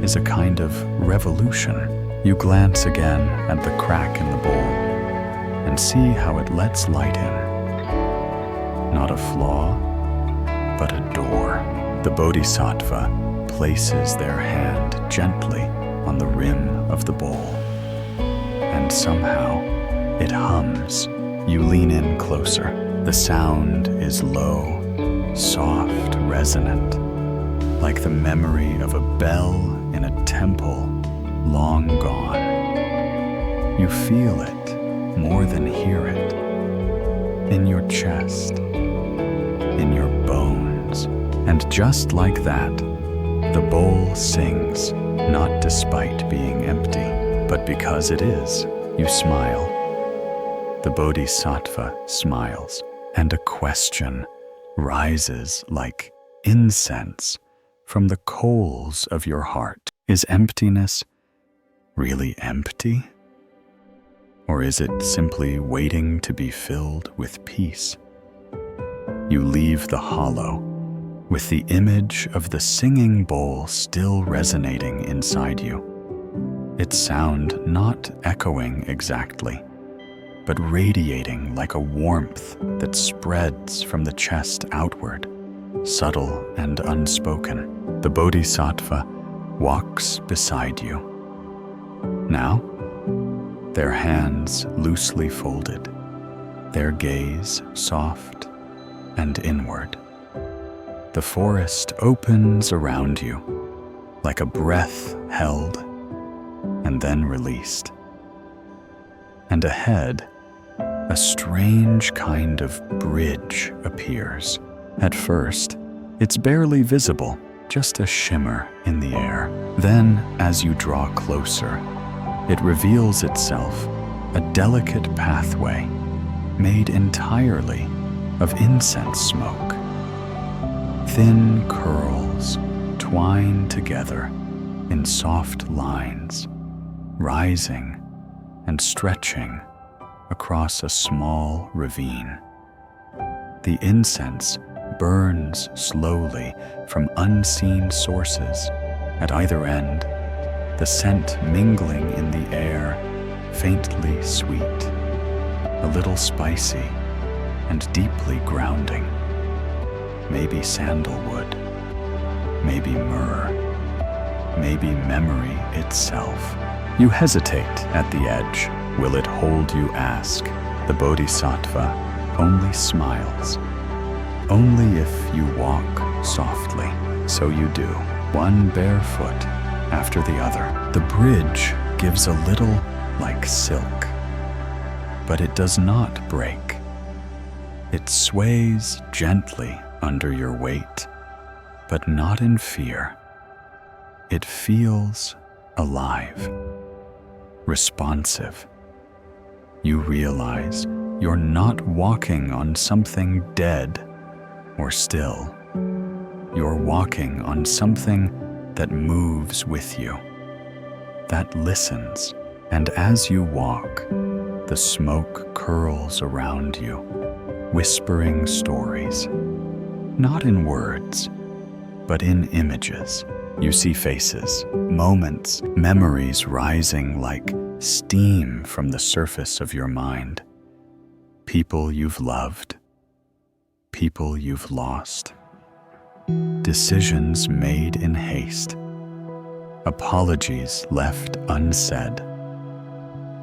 is a kind of revolution. You glance again at the crack in the bowl and see how it lets light in. Not a flaw, but a door. The Bodhisattva places their hand gently on the rim of the bowl, and somehow it hums. You lean in closer. The sound is low, soft, resonant, like the memory of a bell in a temple long gone. You feel it more than hear it, in your chest, in your bones, and just like that, the bowl sings, not despite being empty, but because it is. You smile. The Bodhisattva smiles, and a question rises like incense from the coals of your heart. Is emptiness really empty? Or is it simply waiting to be filled with peace? You leave the hollow with the image of the singing bowl still resonating inside you. Its sound not echoing exactly, but radiating like a warmth that spreads from the chest outward, subtle and unspoken. The Bodhisattva walks beside you. Now, their hands loosely folded, their gaze soft and inward. The forest opens around you like a breath held and then released. And ahead, a strange kind of bridge appears. At first, it's barely visible, just a shimmer in the air. Then, as you draw closer, it reveals itself, a delicate pathway made entirely of incense smoke. Thin curls twine together in soft lines, rising and stretching across a small ravine. The incense burns slowly from unseen sources at either end, the scent mingling in the air, faintly sweet, a little spicy and deeply grounding. Maybe sandalwood, maybe myrrh, maybe memory itself. You hesitate at the edge. Will it hold, you ask? The Bodhisattva only smiles. Only if you walk softly. So you do, one bare foot after the other. The bridge gives a little like silk, but it does not break. It sways gently under your weight, but not in fear. It feels alive, responsive. You realize you're not walking on something dead or still. You're walking on something that moves with you, that listens. And as you walk, the smoke curls around you, whispering stories, not in words, but in images. You see faces, moments, memories rising like steam from the surface of your mind. People you've loved, people you've lost, decisions made in haste, apologies left unsaid.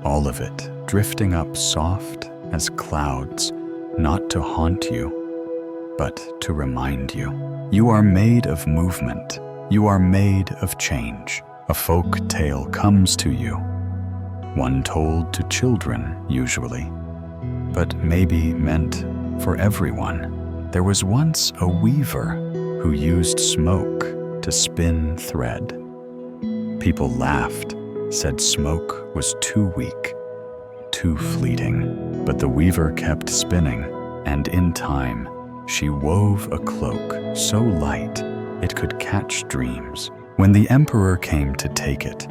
All of it drifting up soft as clouds, not to haunt you, but to remind you. You are made of movement. You are made of change. A folk tale comes to you, one told to children usually, but maybe meant for everyone. There was once a weaver who used smoke to spin thread. People laughed, said smoke was too weak, too fleeting, but the weaver kept spinning, and in time she wove a cloak so light it could catch dreams. When the emperor came to take it,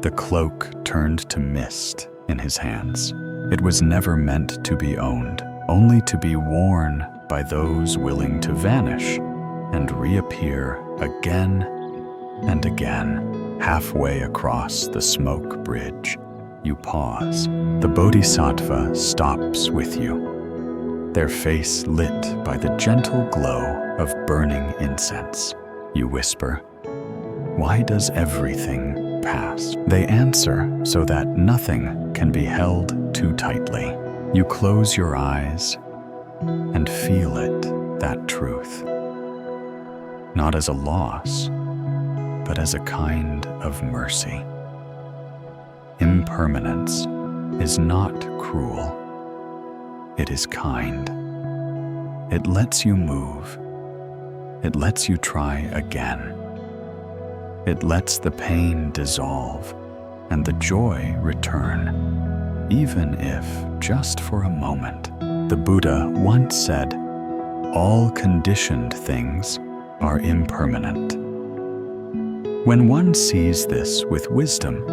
the cloak turned to mist in his hands. It was never meant to be owned, only to be worn by those willing to vanish and reappear again and again. Halfway across the smoke bridge, you pause. The Bodhisattva stops with you, their face lit by the gentle glow of burning incense. You whisper, "Why does everything pass?" They answer so that nothing can be held too tightly. You close your eyes and feel it, that truth. Not as a loss, but as a kind of mercy. Impermanence is not cruel. It is kind. It lets you move. It lets you try again. It lets the pain dissolve and the joy return, even if just for a moment. The Buddha once said, "All conditioned things are impermanent." When one sees this with wisdom,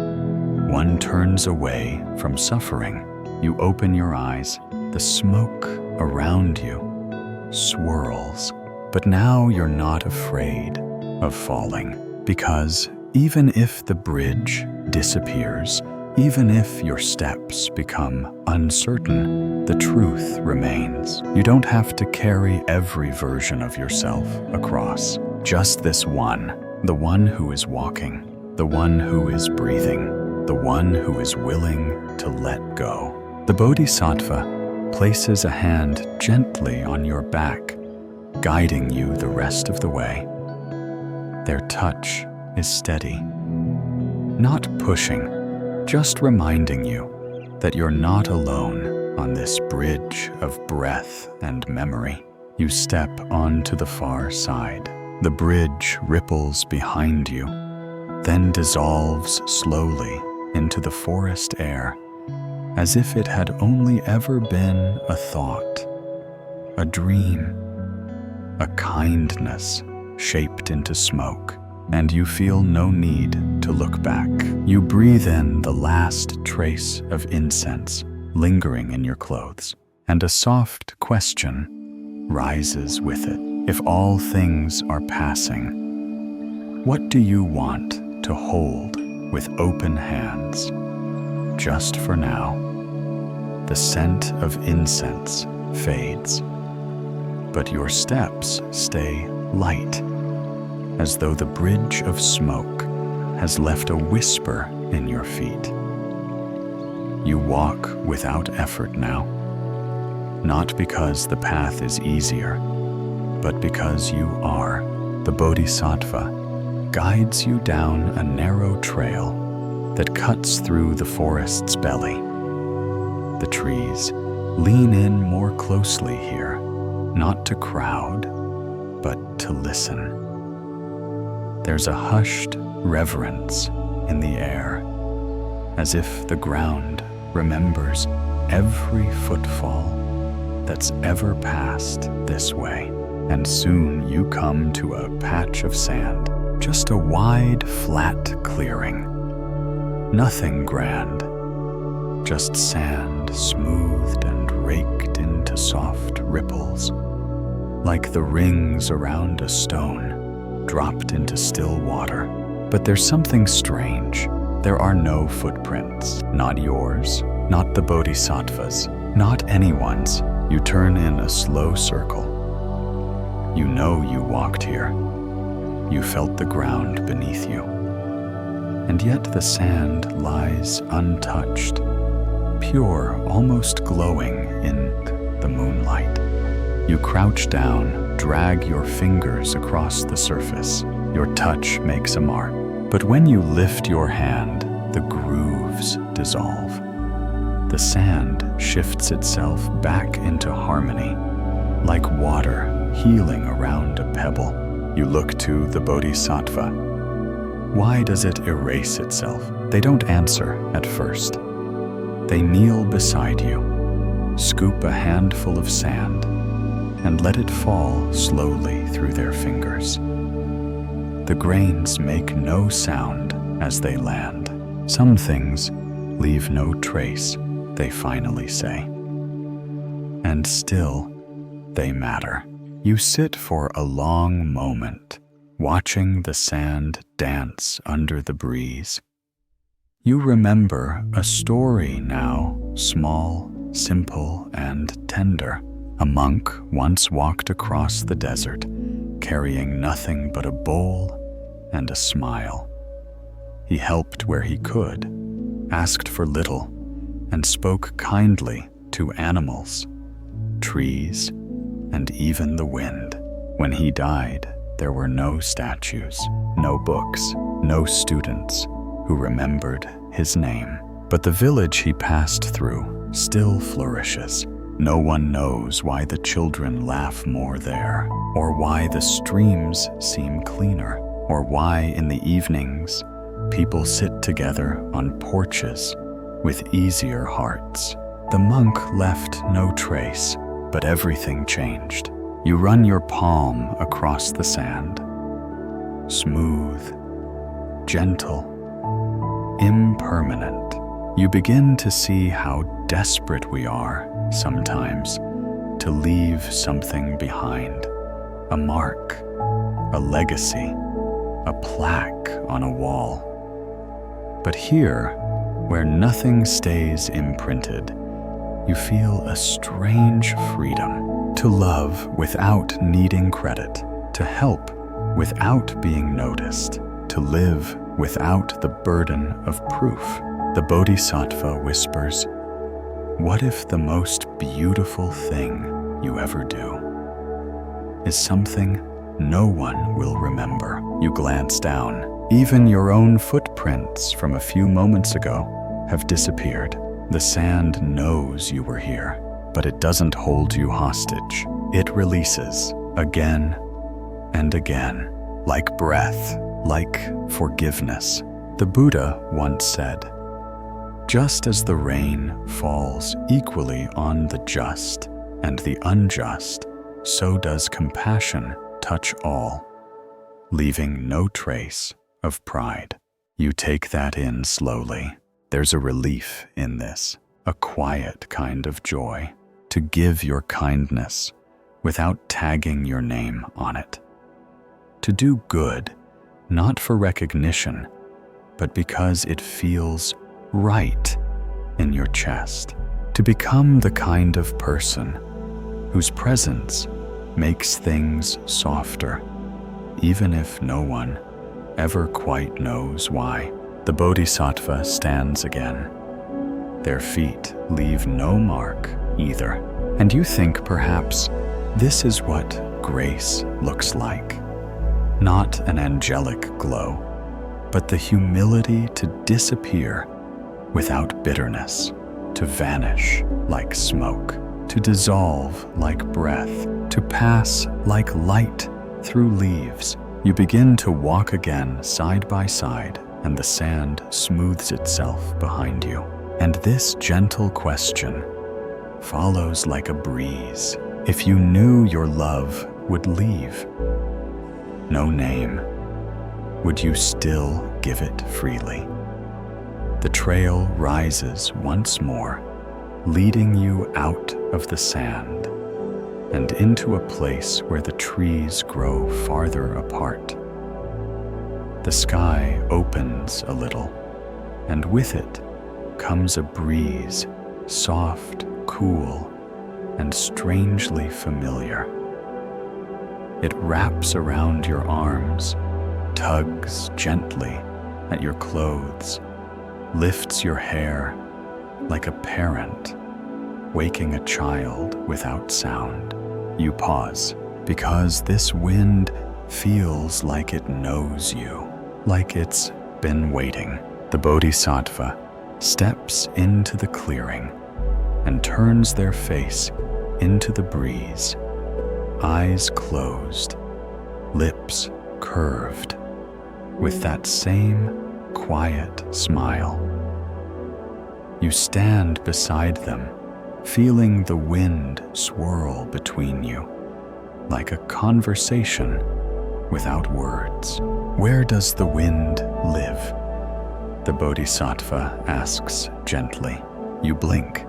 one turns away from suffering, you open your eyes. The smoke around you swirls. But now you're not afraid of falling, because even if the bridge disappears, even if your steps become uncertain, the truth remains. You don't have to carry every version of yourself across. Just this one, the one who is walking, the one who is breathing, the one who is willing to let go. The Bodhisattva places a hand gently on your back, guiding you the rest of the way. Their touch is steady, not pushing, just reminding you that you're not alone on this bridge of breath and memory. You step onto the far side. The bridge ripples behind you, then dissolves slowly into the forest air, as if it had only ever been a thought, a dream, a kindness shaped into smoke, and you feel no need to look back. You breathe in the last trace of incense lingering in your clothes, and a soft question rises with it. If all things are passing, what do you want to hold with open hands? Just for now, the scent of incense fades, but your steps stay light, as though the bridge of smoke has left a whisper in your feet. You walk without effort now, not because the path is easier, but because you are. The Bodhisattva guides you down a narrow trail that cuts through the forest's belly. The trees lean in more closely here, not to crowd, but to listen. There's a hushed reverence in the air, as if the ground remembers every footfall that's ever passed this way. And soon you come to a patch of sand, just a wide, flat clearing. Nothing grand, just sand smoothed and raked into soft ripples, like the rings around a stone dropped into still water. But there's something strange. There are no footprints, not yours, not the Bodhisattva's, not anyone's. You turn in a slow circle. You know you walked here. You felt the ground beneath you. And yet the sand lies untouched, pure, almost glowing in the moonlight. You crouch down, drag your fingers across the surface. Your touch makes a mark. But when you lift your hand, the grooves dissolve. The sand shifts itself back into harmony, like water healing around a pebble. You look to the Bodhisattva. Why does it erase itself? They don't answer at first. They kneel beside you, scoop a handful of sand, and let it fall slowly through their fingers. The grains make no sound as they land. Some things leave no trace, they finally say. And still, they matter. You sit for a long moment, watching the sand dance under the breeze. You remember a story now, small, simple, and tender. A monk once walked across the desert, carrying nothing but a bowl and a smile. He helped where he could, asked for little, and spoke kindly to animals, trees, and even the wind. When he died, there were no statues, no books, no students who remembered his name. But the village he passed through still flourishes. No one knows why the children laugh more there, or why the streams seem cleaner, or why in the evenings people sit together on porches with easier hearts. The monk left no trace, but everything changed. You run your palm across the sand. Smooth, gentle, impermanent. You begin to see how desperate we are sometimes to leave something behind, a mark, a legacy, a plaque on a wall. But here, where nothing stays imprinted, you feel a strange freedom to love without needing credit, to help without being noticed, to live without the burden of proof. The Bodhisattva whispers, "What if the most beautiful thing you ever do is something no one will remember?" You glance down. Even your own footprints from a few moments ago have disappeared. The sand knows you were here, but it doesn't hold you hostage. It releases again and again, like breath, like forgiveness. The Buddha once said, "Just as the rain falls equally on the just and the unjust, so does compassion touch all, leaving no trace of pride." You take that in slowly. There's a relief in this, a quiet kind of joy, to give your kindness without tagging your name on it. To do good, not for recognition, but because it feels right in your chest. To become the kind of person whose presence makes things softer, even if no one ever quite knows why. The Bodhisattva stands again. Their feet leave no mark either. And you think perhaps this is what grace looks like. Not an angelic glow, but the humility to disappear without bitterness, to vanish like smoke, to dissolve like breath, to pass like light through leaves. You begin to walk again side by side, and the sand smooths itself behind you. And this gentle question follows like a breeze. If you knew your love would leave, no name, would you still give it freely? The trail rises once more, leading you out of the sand and into a place where the trees grow farther apart. The sky opens a little, and with it comes a breeze, soft, cool, and strangely familiar. It wraps around your arms, tugs gently at your clothes, lifts your hair like a parent waking a child without sound. You pause, because this wind feels like it knows you, like it's been waiting. The Bodhisattva steps into the clearing and turns their face into the breeze, eyes closed, lips curved, with that same quiet smile. You stand beside them, feeling the wind swirl between you, like a conversation without words. Where does the wind live? The Bodhisattva asks gently. You blink,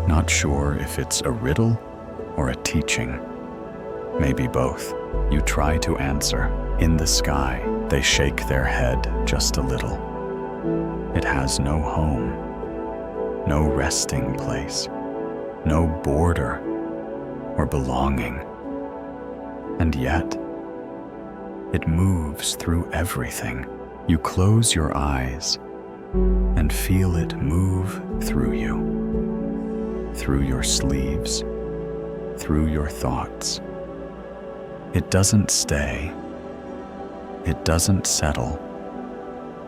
not sure if it's a riddle or a teaching. Maybe both. You try to answer. In the sky, they shake their head just a little. It has no home, no resting place, no border or belonging. And yet, it moves through everything. You close your eyes and feel it move through you, through your sleeves, through your thoughts. It doesn't stay. It doesn't settle.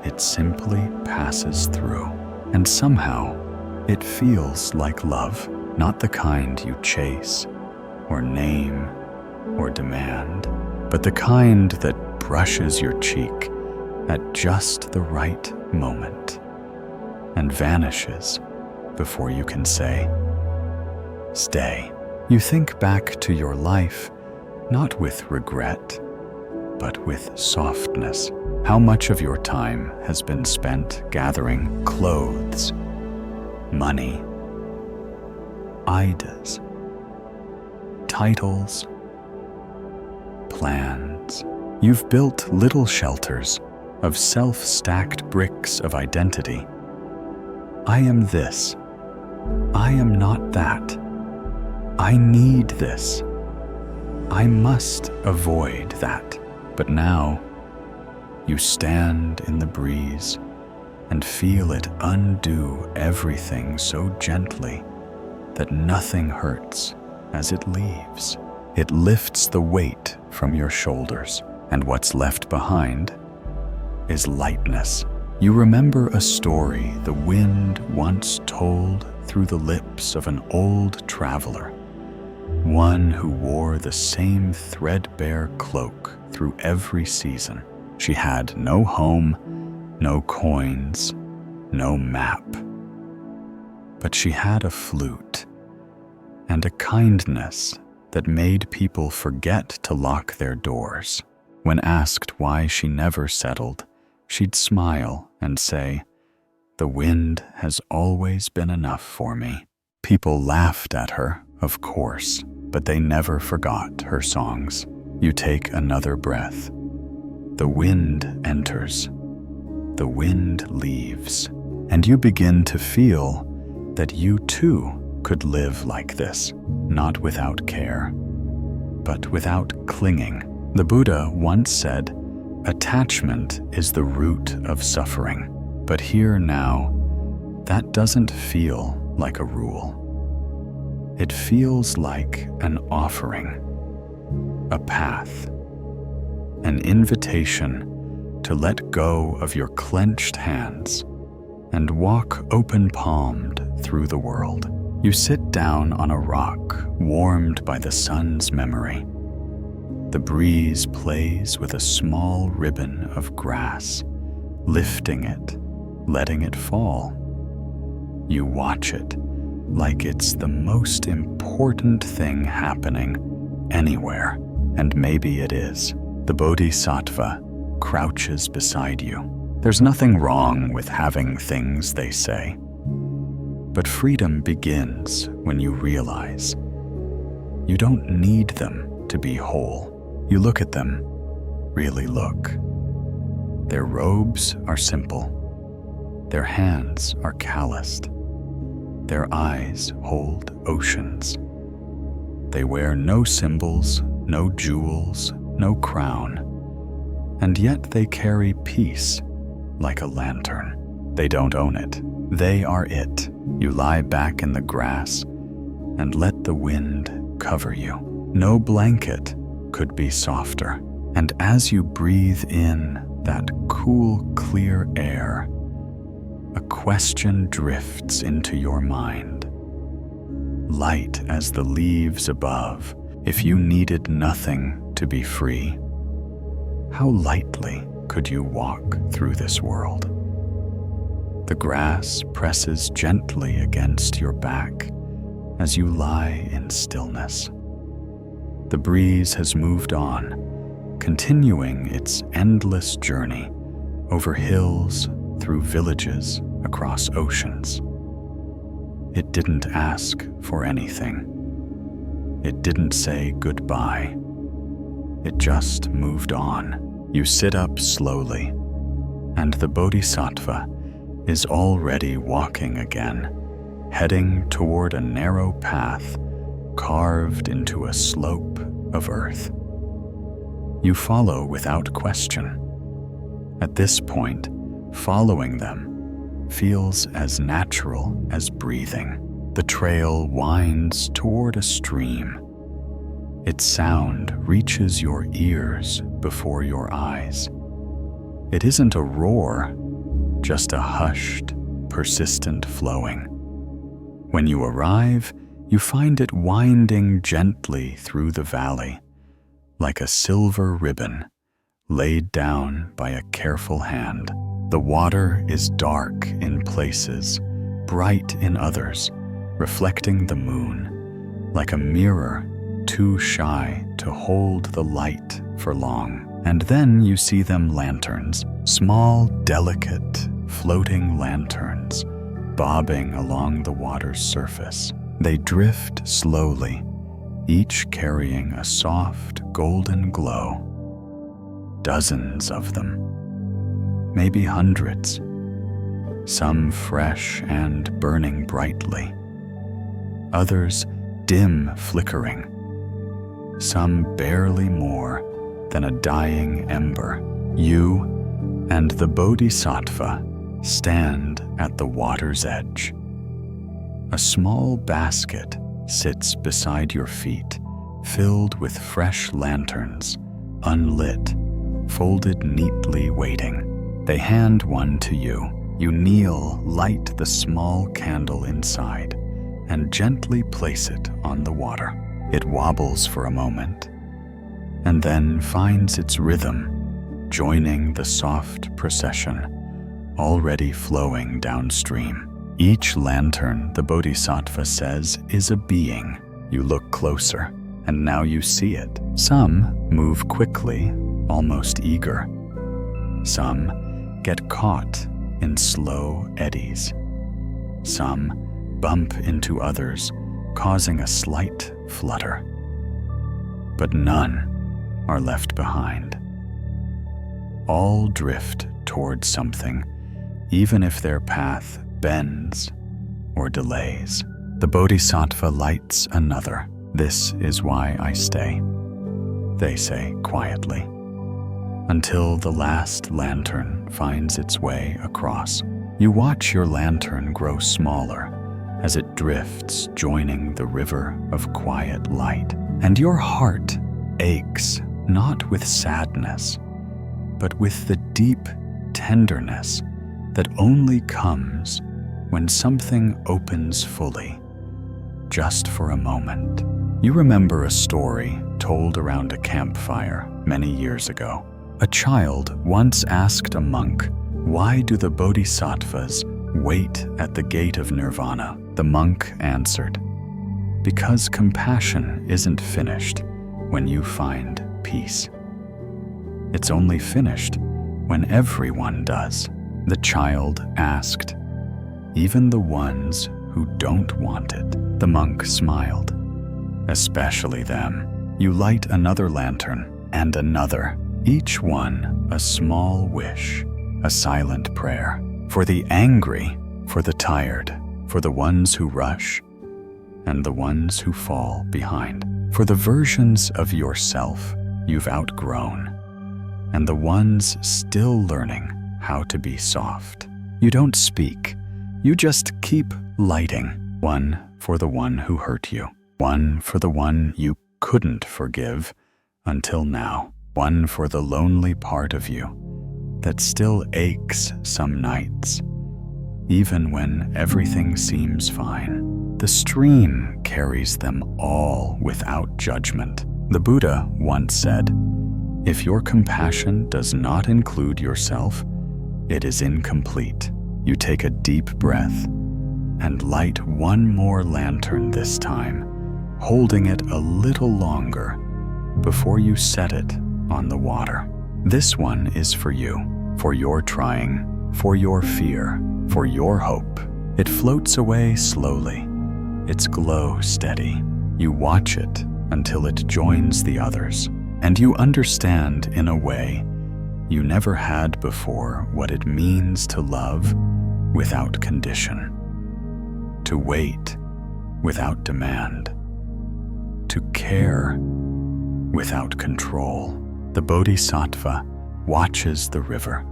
It simply passes through. And somehow, it feels like love, not the kind you chase or name or demand, but the kind that brushes your cheek at just the right moment and vanishes before you can say, "Stay." You think back to your life, not with regret, but with softness. How much of your time has been spent gathering clothes, money, idols, titles, plans? You've built little shelters of self-stacked bricks of identity. I am this. I am not that. I need this. I must avoid that. But now, you stand in the breeze and feel it undo everything so gently that nothing hurts as it leaves. It lifts the weight from your shoulders, and what's left behind is lightness. You remember a story the wind once told through the lips of an old traveler, one who wore the same threadbare cloak through every season. She had no home, no coins, no map. But she had a flute and a kindness that made people forget to lock their doors. When asked why she never settled, she'd smile and say, "The wind has always been enough for me." People laughed at her, of course, but they never forgot her songs. You take another breath. The wind enters. The wind leaves. And you begin to feel that you too could live like this, not without care, but without clinging. The Buddha once said, "Attachment is the root of suffering." But here now, that doesn't feel like a rule. It feels like an offering, a path, an invitation to let go of your clenched hands and walk open-palmed through the world. You sit down on a rock warmed by the sun's memory. The breeze plays with a small ribbon of grass, lifting it, letting it fall. You watch it like it's the most important thing happening anywhere, and maybe it is. The Bodhisattva crouches beside you. There's nothing wrong with having things, they say. But freedom begins when you realize you don't need them to be whole. You look at them, really look. Their robes are simple. Their hands are calloused. Their eyes hold oceans. They wear no symbols, no jewels, no crown, and yet they carry peace like a lantern. They don't own it. They are it. You lie back in the grass and let the wind cover you. No blanket could be softer. And as you breathe in that cool, clear air, a question drifts into your mind. Light as the leaves above, if you needed nothing to be free, how lightly could you walk through this world? The grass presses gently against your back as you lie in stillness. The breeze has moved on, continuing its endless journey over hills, through villages, across oceans. It didn't ask for anything. It didn't say goodbye. It just moved on. You sit up slowly, and the Bodhisattva is already walking again, heading toward a narrow path carved into a slope of earth. You follow without question. At this point, following them feels as natural as breathing. The trail winds toward a stream. Its sound reaches your ears before your eyes. It isn't a roar, just a hushed, persistent flowing. When you arrive, you find it winding gently through the valley, like a silver ribbon laid down by a careful hand. The water is dark in places, bright in others, reflecting the moon, like a mirror too shy to hold the light for long. And then you see them lanterns, small, delicate, floating lanterns, bobbing along the water's surface. They drift slowly, each carrying a soft, golden glow. Dozens of them, maybe hundreds, some fresh and burning brightly, others dim flickering, some barely more than a dying ember. You and the Bodhisattva stand at the water's edge. A small basket sits beside your feet, filled with fresh lanterns, unlit, folded neatly waiting. They hand one to you. You kneel, light the small candle inside, and gently place it on the water. It wobbles for a moment, and then finds its rhythm, joining the soft procession, already flowing downstream. Each lantern, the Bodhisattva says, is a being. You look closer, and now you see it. Some move quickly, almost eager. Some get caught in slow eddies. Some bump into others, causing a slight flutter. But none are left behind. All drift toward something, even if their path bends or delays. The Bodhisattva lights another. "This is why I stay," they say quietly, until the last lantern finds its way across. You watch your lantern grow smaller as it drifts, joining the river of quiet light. And your heart aches, not with sadness, but with the deep tenderness that only comes when something opens fully, just for a moment. You remember a story told around a campfire many years ago. A child once asked a monk, "Why do the bodhisattvas wait at the gate of Nirvana?" The monk answered, "Because compassion isn't finished when you find peace. It's only finished when everyone does." The child asked, "Even the ones who don't want it?" The monk smiled. "Especially them." You light another lantern and another, each one a small wish, a silent prayer. For the angry, for the tired, for the ones who rush, and the ones who fall behind. For the versions of yourself you've outgrown, and the ones still learning how to be soft. You don't speak, you just keep lighting. One for the one who hurt you, one for the one you couldn't forgive until now, one for the lonely part of you that still aches some nights, even when everything seems fine. The stream carries them all without judgment. The Buddha once said, "If your compassion does not include yourself, it is incomplete." You take a deep breath and light one more lantern this time, holding it a little longer before you set it on the water. This one is for you, for your trying, for your fear, for your hope. It floats away slowly, its glow steady. You watch it until it joins the others, and you understand in a way you never had before what it means to love without condition, to wait without demand, to care without control. The Bodhisattva watches the river,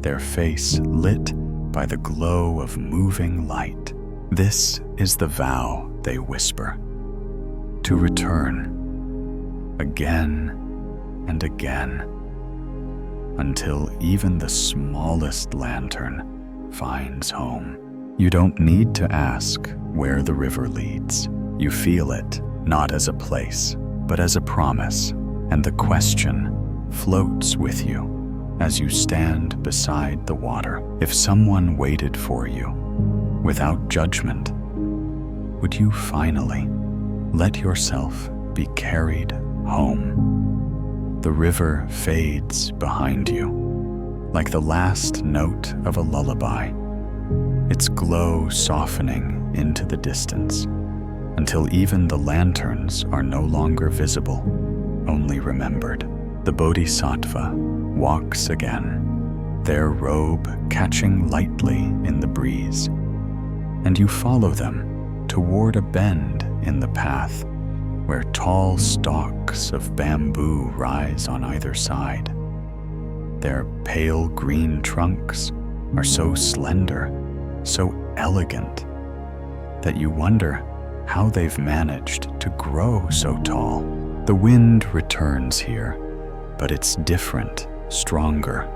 their face lit by the glow of moving light. This is the vow, they whisper, to return again and again, until even the smallest lantern finds home. You don't need to ask where the river leads. You feel it, not as a place, but as a promise, and the question floats with you as you stand beside the water. If someone waited for you without judgment, would you finally let yourself be carried home? The river fades behind you, like the last note of a lullaby, its glow softening into the distance, until even the lanterns are no longer visible, only remembered. The Bodhisattva walks again, their robe catching lightly in the breeze, and you follow them toward a bend in the path where tall stalks of bamboo rise on either side. Their pale green trunks are so slender, so elegant, that you wonder how they've managed to grow so tall. The wind returns here, but it's different, stronger,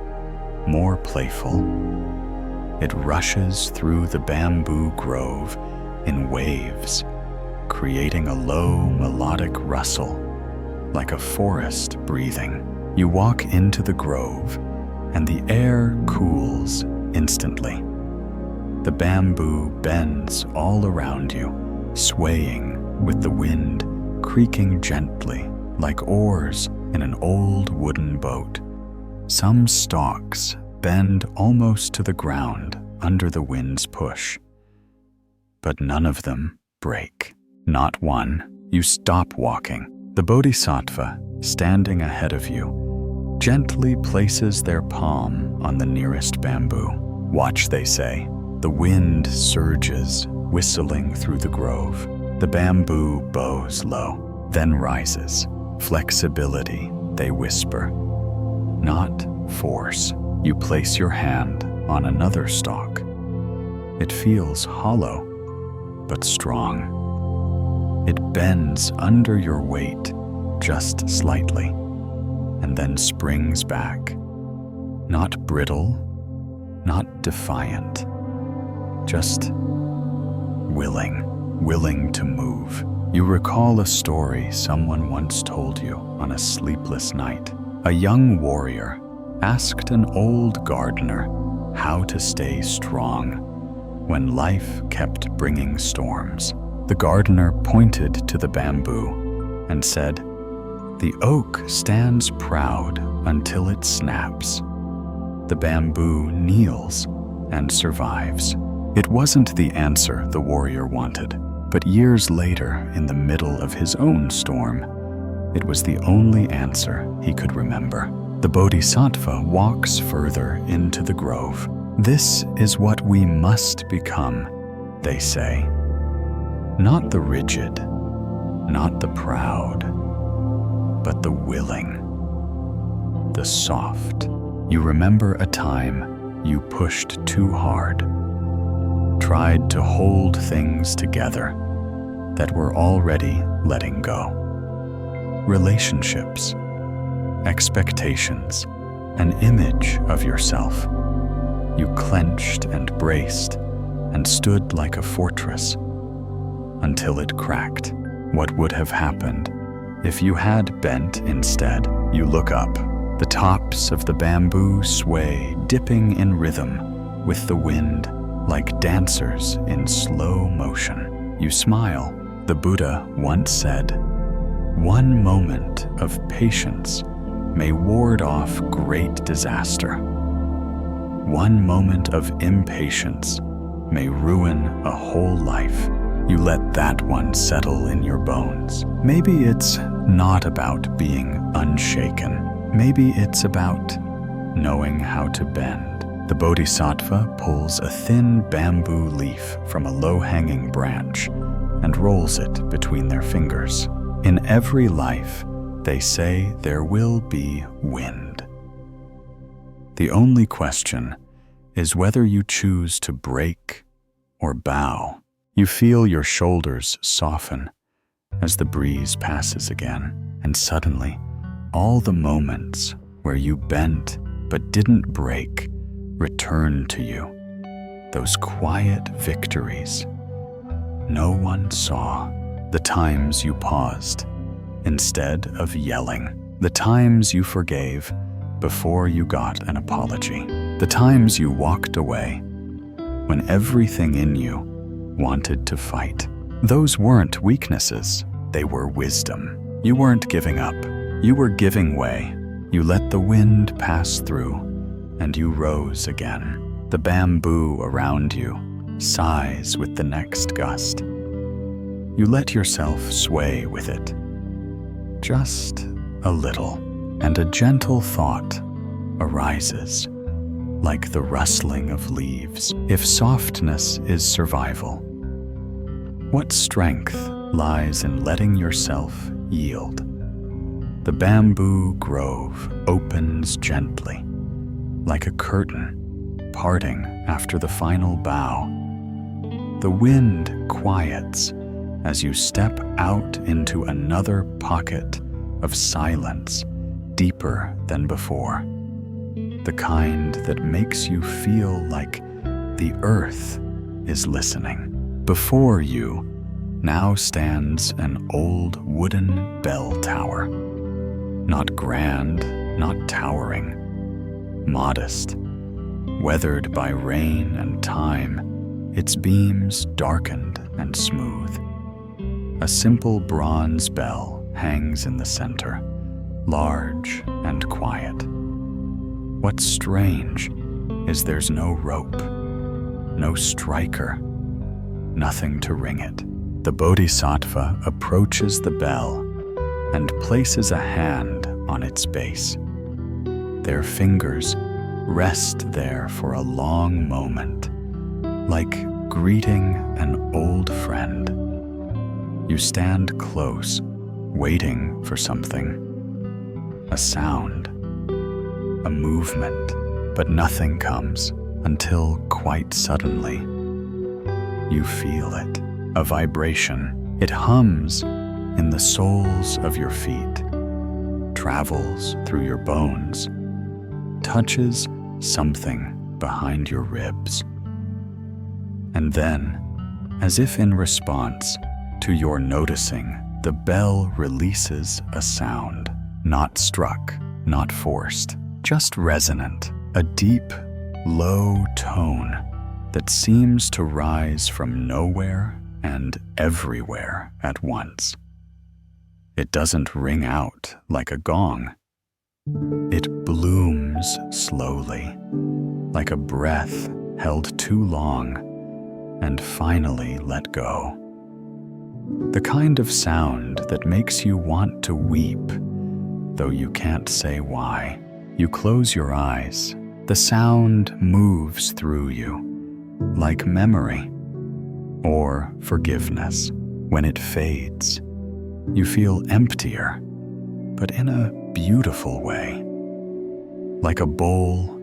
more playful. It rushes through the bamboo grove in waves, creating a low melodic rustle, like a forest breathing. You walk into the grove, and the air cools instantly. The bamboo bends all around you, swaying with the wind, creaking gently like oars in an old wooden boat. Some stalks bend almost to the ground under the wind's push, but none of them break. Not one. You stop walking. The Bodhisattva, standing ahead of you, gently places their palm on the nearest bamboo. Watch, they say. The wind surges, whistling through the grove. The bamboo bows low, then rises. Flexibility, they whisper. Not force. You place your hand on another stalk. It feels hollow, but strong. It bends under your weight just slightly, and then springs back. Not brittle, not defiant, just willing to move. You recall a story someone once told you on a sleepless night. A young warrior asked an old gardener how to stay strong when life kept bringing storms. The gardener pointed to the bamboo and said, "The oak stands proud until it snaps. The bamboo kneels and survives." It wasn't the answer the warrior wanted, but years later, in the middle of his own storm, it was the only answer he could remember. The Bodhisattva walks further into the grove. This is what we must become, they say. Not the rigid, not the proud, but the willing, the soft. You remember a time you pushed too hard, tried to hold things together that were already letting go. Relationships, expectations, an image of yourself. You clenched and braced and stood like a fortress until it cracked. What would have happened if you had bent instead? You look up. The tops of the bamboo sway, dipping in rhythm with the wind, like dancers in slow motion. You smile. The Buddha once said, "One moment of patience may ward off great disaster. One moment of impatience may ruin a whole life." You let that one settle in your bones. Maybe it's not about being unshaken. Maybe it's about knowing how to bend. The Bodhisattva pulls a thin bamboo leaf from a low-hanging branch and rolls it between their fingers. In every life, they say there will be wind. The only question is whether you choose to break or bow. You feel your shoulders soften as the breeze passes again, and suddenly, all the moments where you bent but didn't break return to you. Those quiet victories no one saw. The times you paused instead of yelling. The times you forgave before you got an apology. The times you walked away when everything in you wanted to fight. Those weren't weaknesses, they were wisdom. You weren't giving up, you were giving way. You let the wind pass through, and you rose again. The bamboo around you sighs with the next gust. You let yourself sway with it, just a little, and a gentle thought arises, like the rustling of leaves. If softness is survival, what strength lies in letting yourself yield? The bamboo grove opens gently, like a curtain parting after the final bough. The wind quiets as you step out into another pocket of silence, deeper than before. The kind that makes you feel like the earth is listening. Before you now stands an old wooden bell tower. Not grand, not towering, modest, weathered by rain and time, its beams darkened and smooth. A simple bronze bell hangs in the center, large and quiet. What's strange is there's no rope, no striker, nothing to ring it. The Bodhisattva approaches the bell and places a hand on its base. Their fingers rest there for a long moment, like greeting an old friend. You stand close, waiting for something, a sound, a movement, but nothing comes until quite suddenly you feel it, a vibration. It hums in the soles of your feet, travels through your bones, touches something behind your ribs. And then, as if in response to your noticing, the bell releases a sound, not struck, not forced, just resonant, a deep, low tone that seems to rise from nowhere and everywhere at once. It doesn't ring out like a gong. It blooms slowly, like a breath held too long and finally let go. The kind of sound that makes you want to weep, though you can't say why. You close your eyes. The sound moves through you, like memory or forgiveness. When it fades, you feel emptier, but in a beautiful way, like a bowl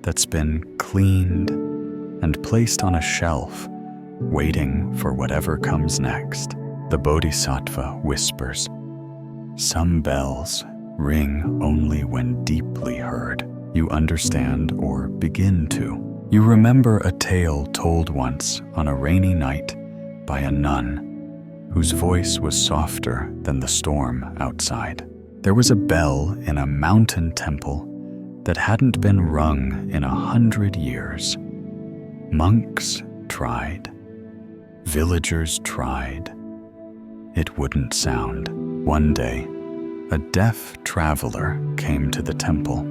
that's been cleaned and placed on a shelf, waiting for whatever comes next. The Bodhisattva whispers, "Some bells ring only when deeply heard." You understand or begin to. You remember a tale told once on a rainy night by a nun whose voice was softer than the storm outside. There was a bell in a mountain temple that hadn't been rung in 100 years. Monks tried. Villagers tried. It wouldn't sound. One day, a deaf traveler came to the temple.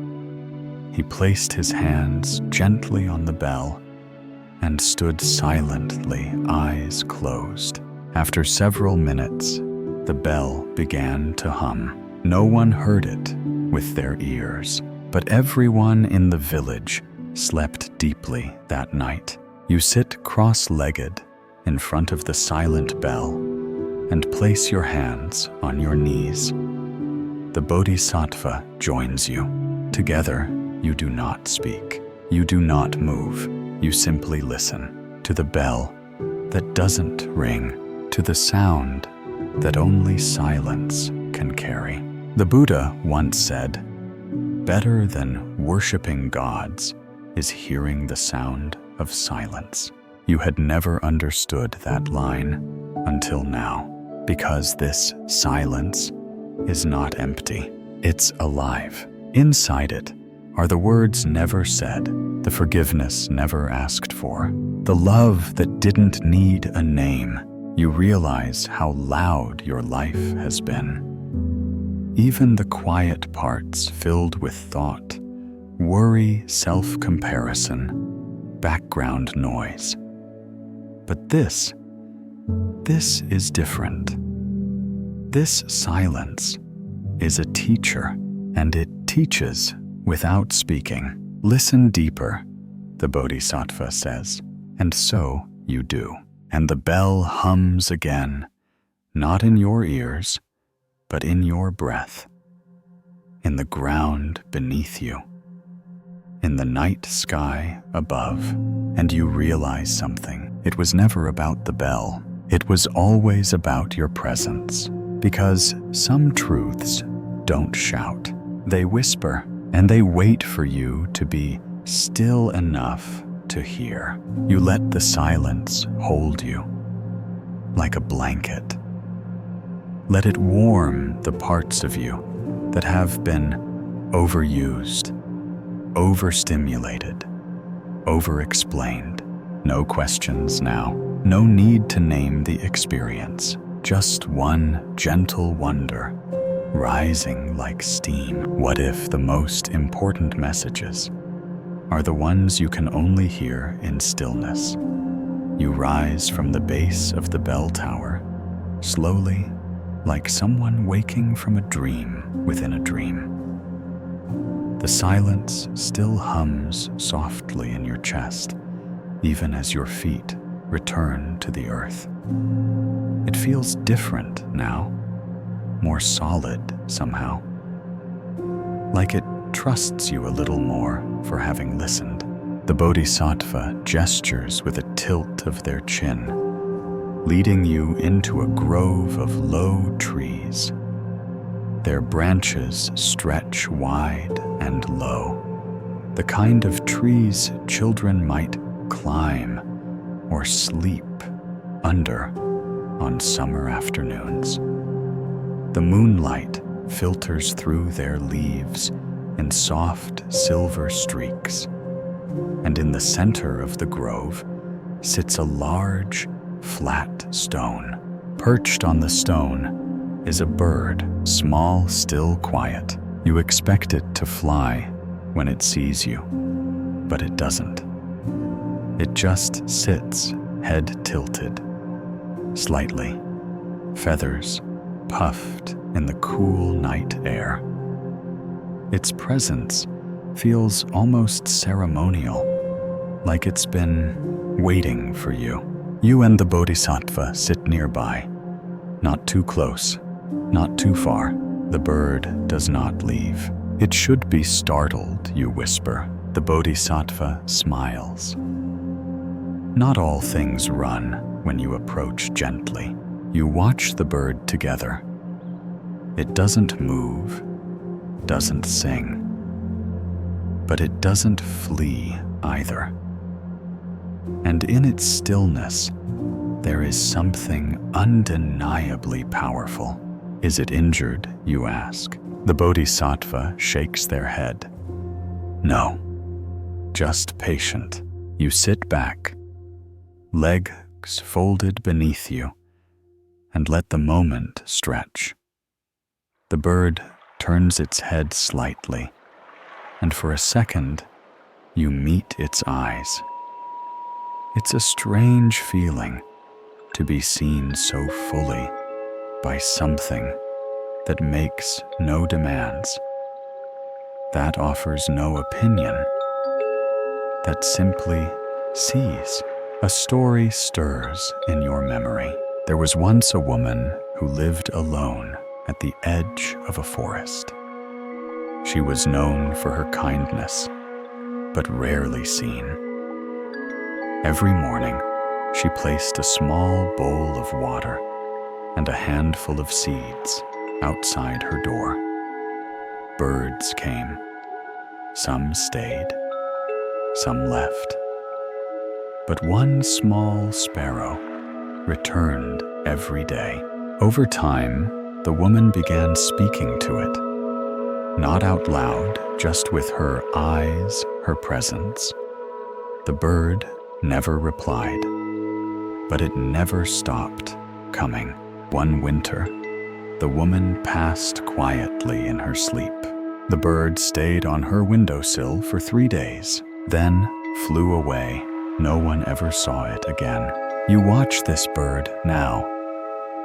He placed his hands gently on the bell and stood silently, eyes closed. After several minutes, the bell began to hum. No one heard it with their ears, but everyone in the village slept deeply that night. You sit cross-legged in front of the silent bell and place your hands on your knees. The Bodhisattva joins you. Together, you do not speak. You do not move. You simply listen to the bell that doesn't ring, to the sound that only silence can carry. The Buddha once said, "Better than worshiping gods is hearing the sound of silence." You had never understood that line until now, because this silence is not empty. It's alive. Inside it are the words never said, the forgiveness never asked for, the love that didn't need a name. You realize how loud your life has been. even the quiet parts filled with thought, worry, self-comparison, background noise. But this is different. This silence is a teacher, and it teaches without speaking. Listen deeper, the Bodhisattva says, and so you do. And the bell hums again, not in your ears, but in your breath, in the ground beneath you, in the night sky above. And you realize something. It was never about the bell. It was always about your presence. Because some truths don't shout. They whisper, and they wait for you to be still enough to hear. You let the silence hold you like a blanket. Let it warm the parts of you that have been overused, overstimulated, overexplained. No questions now. No need to name the experience. Just one gentle wonder, rising like steam. What if the most important messages are the ones you can only hear in stillness? You rise from the base of the bell tower, slowly, like someone waking from a dream within a dream. The silence still hums softly in your chest, even as your feet return to the earth. It feels different now, more solid somehow, like it trusts you a little more for having listened. The Bodhisattva gestures with a tilt of their chin, leading you into a grove of low trees. Their branches stretch wide and low, the kind of trees children might climb or sleep under on summer afternoons. The moonlight filters through their leaves in soft silver streaks, and in the center of the grove sits a large, flat stone. Perched on the stone is a bird, small, still, quiet. You expect it to fly when it sees you, but it doesn't. It just sits, head tilted, slightly, feathers puffed in the cool night air. Its presence feels almost ceremonial, like it's been waiting for you. You and the Bodhisattva sit nearby, not too close, not too far. The bird does not leave. It should be startled, you whisper. The Bodhisattva smiles. Not all things run when you approach gently. You watch the bird together. It doesn't move, doesn't sing, but it doesn't flee either. And in its stillness, there is something undeniably powerful. Is it injured, you ask? The Bodhisattva shakes their head. No, just patient. You sit back, legs folded beneath you, and let the moment stretch. The bird turns its head slightly, and for a second, you meet its eyes. It's a strange feeling to be seen so fully by something that makes no demands, that offers no opinion, that simply sees. A story stirs in your memory. There was once a woman who lived alone at the edge of a forest. She was known for her kindness, but rarely seen. Every morning, she placed a small bowl of water and a handful of seeds outside her door. Birds came. Some stayed, some left. But one small sparrow returned every day. Over time, the woman began speaking to it, not out loud, just with her eyes, her presence. The bird never replied, but it never stopped coming. One winter, The woman passed quietly in her sleep. The bird stayed on her windowsill for 3 days, then flew away. No one ever saw it again. You watch this bird now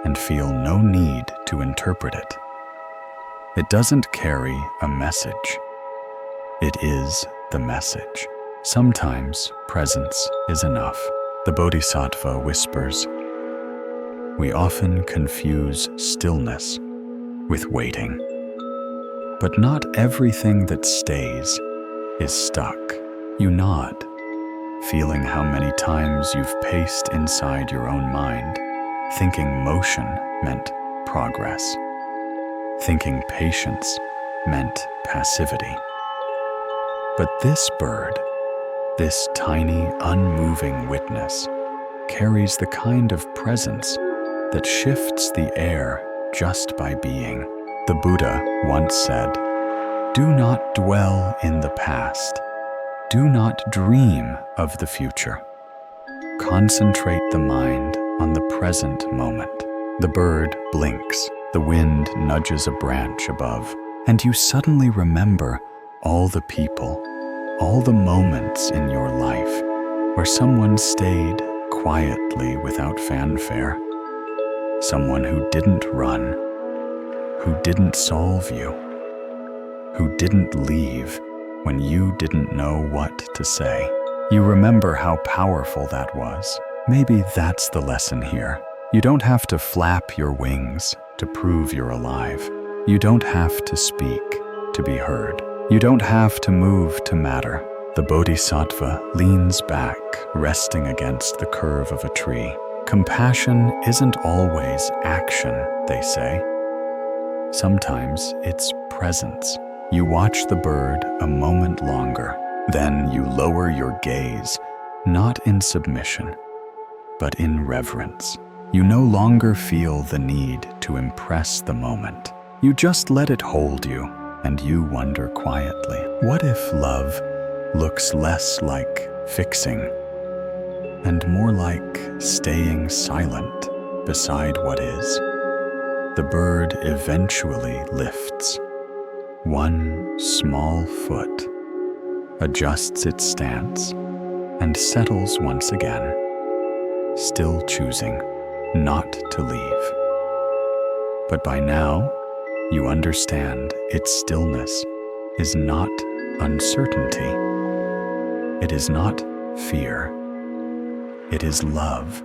and feel no need to interpret it. It doesn't carry a message. It is the message. Sometimes presence is enough. The Bodhisattva whispers. We often confuse stillness with waiting. But not everything that stays is stuck. You nod, feeling how many times you've paced inside your own mind, thinking motion meant progress, thinking patience meant passivity. But this bird, this tiny, unmoving witness, carries the kind of presence that shifts the air just by being. The Buddha once said, "Do not dwell in the past. Do not dream of the future. Concentrate the mind on the present moment." The bird blinks, the wind nudges a branch above, and you suddenly remember all the people, all the moments in your life where someone stayed quietly without fanfare, someone who didn't run, who didn't solve you, who didn't leave when you didn't know what to say. You remember how powerful that was. Maybe that's the lesson here. You don't have to flap your wings to prove you're alive. You don't have to speak to be heard. You don't have to move to matter. The Bodhisattva leans back, resting against the curve of a tree. Compassion isn't always action, they say. Sometimes it's presence. You watch the bird a moment longer, then you lower your gaze, not in submission, but in reverence. You no longer feel the need to impress the moment. You just let it hold you, and you wonder quietly, what if love looks less like fixing and more like staying silent beside what is? The bird eventually lifts. One small foot, adjusts its stance, and settles once again, still choosing not to leave. But by now, you understand its stillness is not uncertainty. It is not fear. It is love,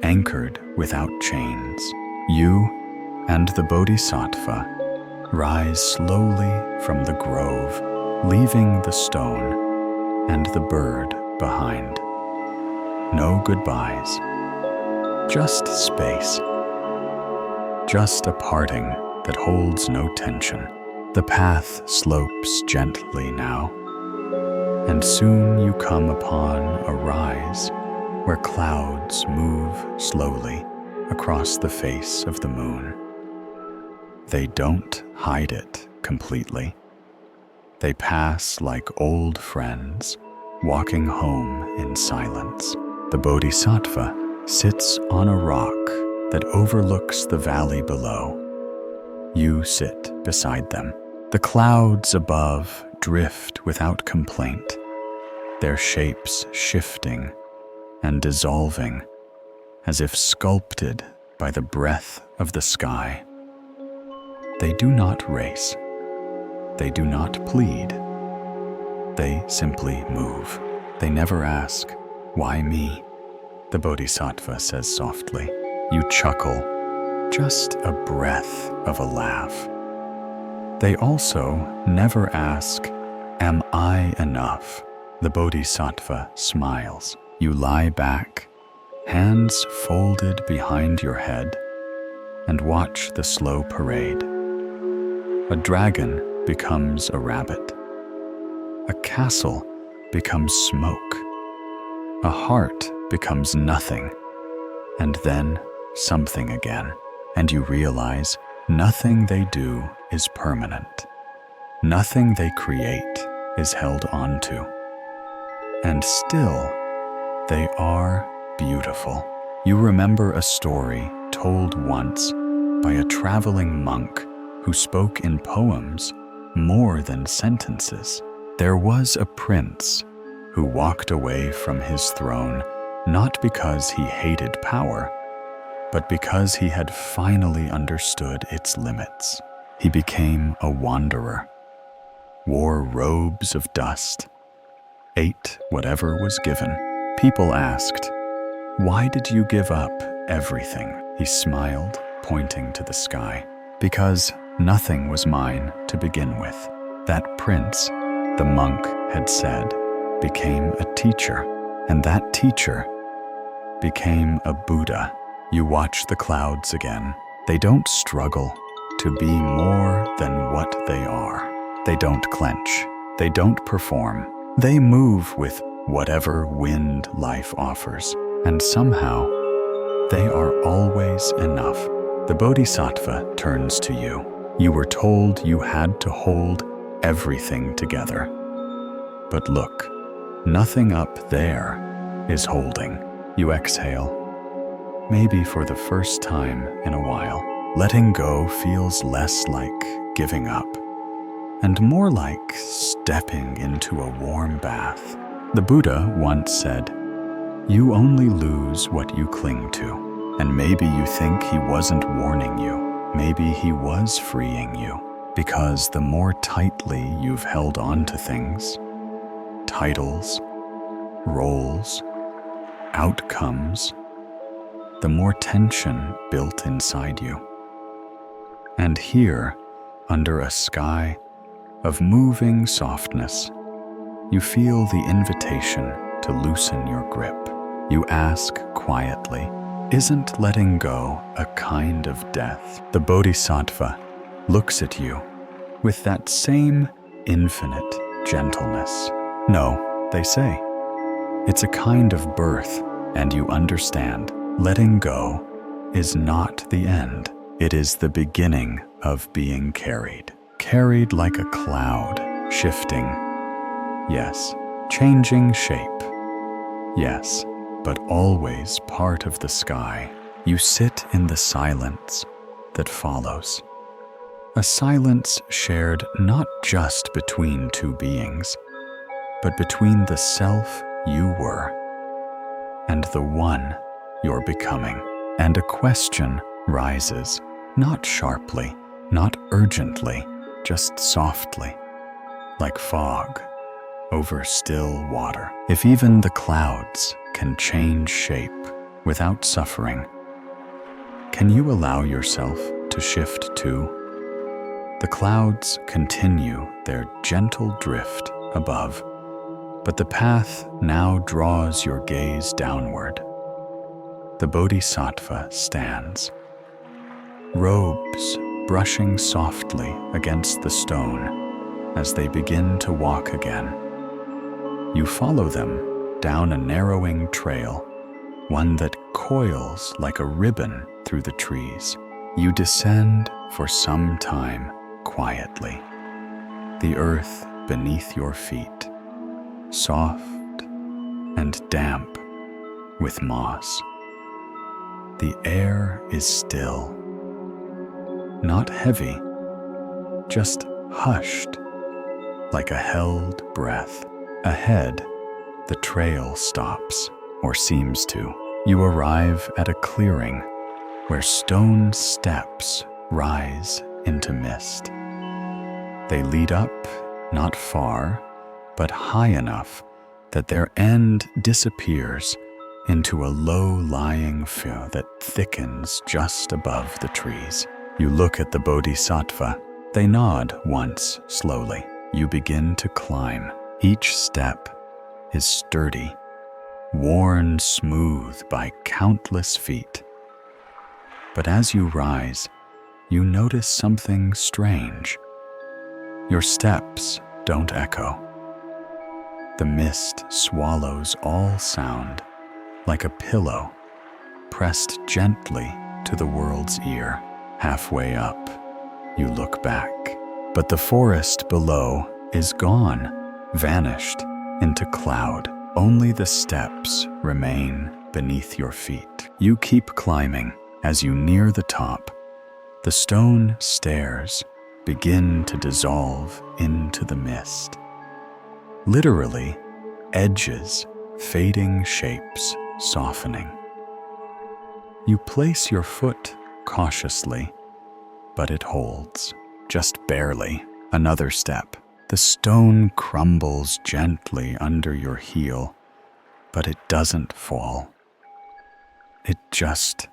anchored without chains. You and the Bodhisattva rise slowly from the grove, leaving the stone and the bird behind. No goodbyes, just space, just a parting that holds no tension. The path slopes gently now, and soon you come upon a rise where clouds move slowly across the face of the moon. They don't hide it completely. They pass like old friends, walking home in silence. The Bodhisattva sits on a rock that overlooks the valley below. You sit beside them. The clouds above drift without complaint, their shapes shifting and dissolving as if sculpted by the breath of the sky. They do not race. They do not plead. They simply move. They never ask, "Why me?" The Bodhisattva says softly. You chuckle, just a breath of a laugh. They also never ask, "Am I enough?" The Bodhisattva smiles. You lie back, hands folded behind your head, and watch the slow parade. A dragon becomes a rabbit. A castle becomes smoke. A heart becomes nothing, and then something again. And you realize nothing they do is permanent. Nothing they create is held onto. And still, they are beautiful. You remember a story told once by a traveling monk who spoke in poems more than sentences. There was a prince who walked away from his throne not because he hated power, but because he had finally understood its limits. He became a wanderer, wore robes of dust, ate whatever was given. People asked, "Why did you give up everything?" He smiled, pointing to the sky. "Because nothing was mine to begin with." That prince, the monk had said, became a teacher, and that teacher became a Buddha. You watch the clouds again. They don't struggle to be more than what they are. They don't clench. They don't perform. They move with whatever wind life offers, and somehow they are always enough. The Bodhisattva turns to you. You were told you had to hold everything together. But look, nothing up there is holding. You exhale. Maybe for the first time in a while, letting go feels less like giving up and more like stepping into a warm bath. The Buddha once said, "You only lose what you cling to." And maybe you think he wasn't warning you. Maybe he was freeing you, because the more tightly you've held on to things, titles, roles, outcomes, the more tension built inside you. And here, under a sky of moving softness, you feel the invitation to loosen your grip. You ask quietly, "Isn't letting go a kind of death?" The Bodhisattva looks at you with that same infinite gentleness. "No," they say, "it's a kind of birth," and you understand. Letting go is not the end. It is the beginning of being carried. Carried like a cloud, shifting. Yes, changing shape. Yes, but always part of the sky. You sit in the silence that follows. A silence shared not just between two beings, but between the self you were and the one you're becoming. And a question rises, not sharply, not urgently, just softly, like fog over still water. If even the clouds can change shape without suffering, can you allow yourself to shift too? The clouds continue their gentle drift above, but the path now draws your gaze downward. The Bodhisattva stands, robes brushing softly against the stone as they begin to walk again. You follow them down a narrowing trail, one that coils like a ribbon through the trees. You descend for some time quietly, the earth beneath your feet, soft and damp with moss. The air is still, not heavy, just hushed, like a held breath. Ahead, the trail stops, or seems to. You arrive at a clearing where stone steps rise into mist. They lead up, not far, but high enough that their end disappears into a low-lying fill that thickens just above the trees. You look at the Bodhisattva. They nod once slowly. You begin to climb. Each step is sturdy, worn smooth by countless feet. But as you rise, you notice something strange. Your steps don't echo. The mist swallows all sound, like a pillow pressed gently to the world's ear. Halfway up, you look back, but the forest below is gone, vanished into cloud. Only the steps remain beneath your feet. You keep climbing. As you near the top, The stone stairs begin to dissolve into the mist. Literally, edges, fading shapes, softening. You place your foot cautiously, but it holds, just barely. Another step. The stone crumbles gently under your heel, but it doesn't fall. It just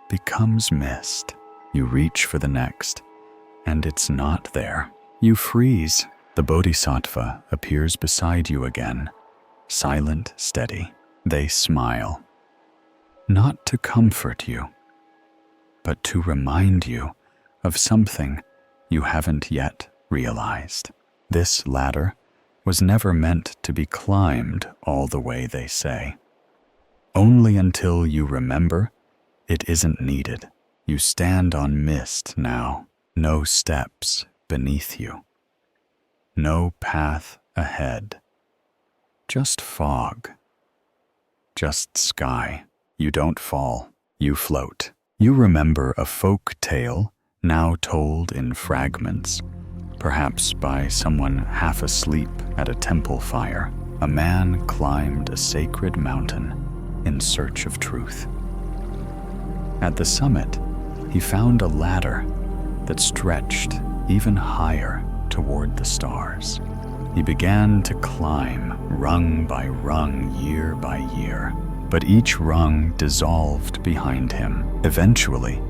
becomes mist. You reach for the next, and it's not there. You freeze. The Bodhisattva appears beside you again, silent, steady. They smile. Not to comfort you, but to remind you of something you haven't yet realized. This ladder was never meant to be climbed all the way, they say. Only until you remember it isn't needed. You stand on mist now, no steps beneath you, no path ahead, just fog, just sky. You don't fall, you float. You remember a folk tale now told in fragments, perhaps by someone half asleep at a temple fire. A man climbed a sacred mountain in search of truth. At the summit, he found a ladder that stretched even higher toward the stars. He began to climb rung by rung, year by year, but each rung dissolved behind him. Eventually,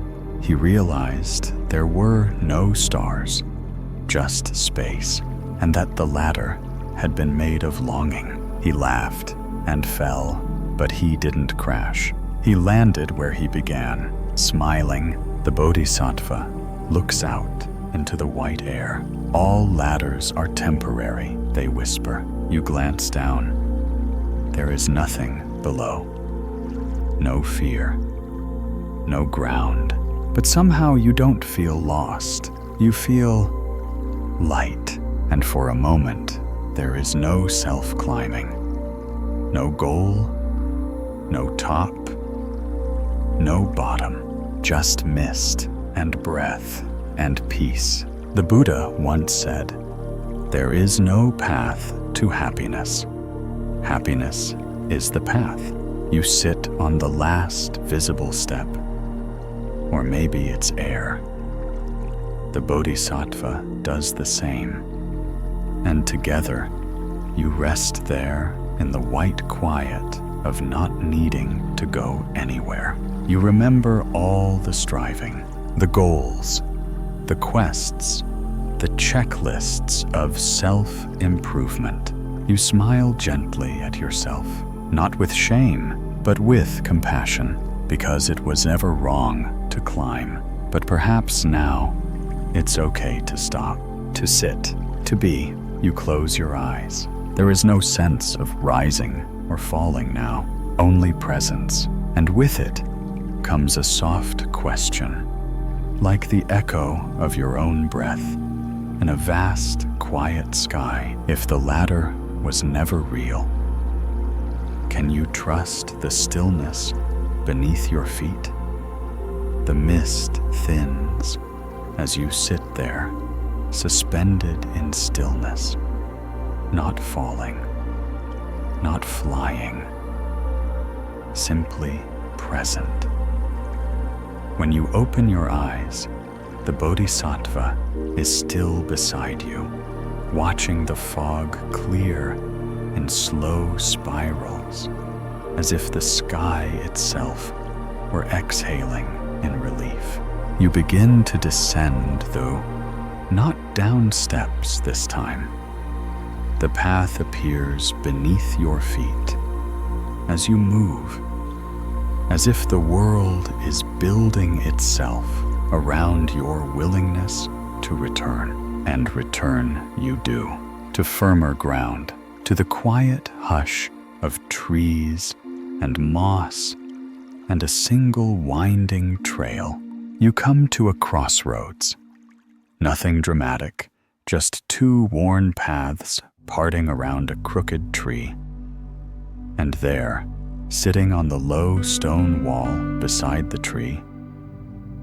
he realized there were no stars, just space, and that the ladder had been made of longing. He laughed and fell, but he didn't crash. He landed where he began, smiling. The Bodhisattva looks out into the white air. All ladders are temporary, they whisper. You glance down. There is nothing below. No fear, no ground. But somehow you don't feel lost. You feel light. And for a moment, there is no self-climbing. No goal, no top, no bottom. Just mist and breath and peace. The Buddha once said, "There is no path to happiness. Happiness is the path." You sit on the last visible step, or maybe it's air. The Bodhisattva does the same, and together you rest there in the white quiet of not needing to go anywhere. You remember all the striving, the goals, the quests, the checklists of self-improvement. You smile gently at yourself, not with shame, but with compassion, because it was never wrong to climb. But perhaps now it's okay to stop, to sit, to be. You close your eyes. There is no sense of rising or falling now, only presence. And with it comes a soft question, like the echo of your own breath in a vast, quiet sky. If the ladder was never real, can you trust the stillness beneath your feet? The mist thins as you sit there, suspended in stillness, not falling, not flying, simply present. When you open your eyes, the Bodhisattva is still beside you, watching the fog clear in slow spirals, as if the sky itself were exhaling in relief. You begin to descend, though, not down steps this time. The path appears beneath your feet as you move, as if the world is building itself around your willingness to return. And return you do, to firmer ground, to the quiet hush of trees and moss and a single winding trail. You come to a crossroads. Nothing dramatic, just two worn paths parting around a crooked tree. And there, sitting on the low stone wall beside the tree,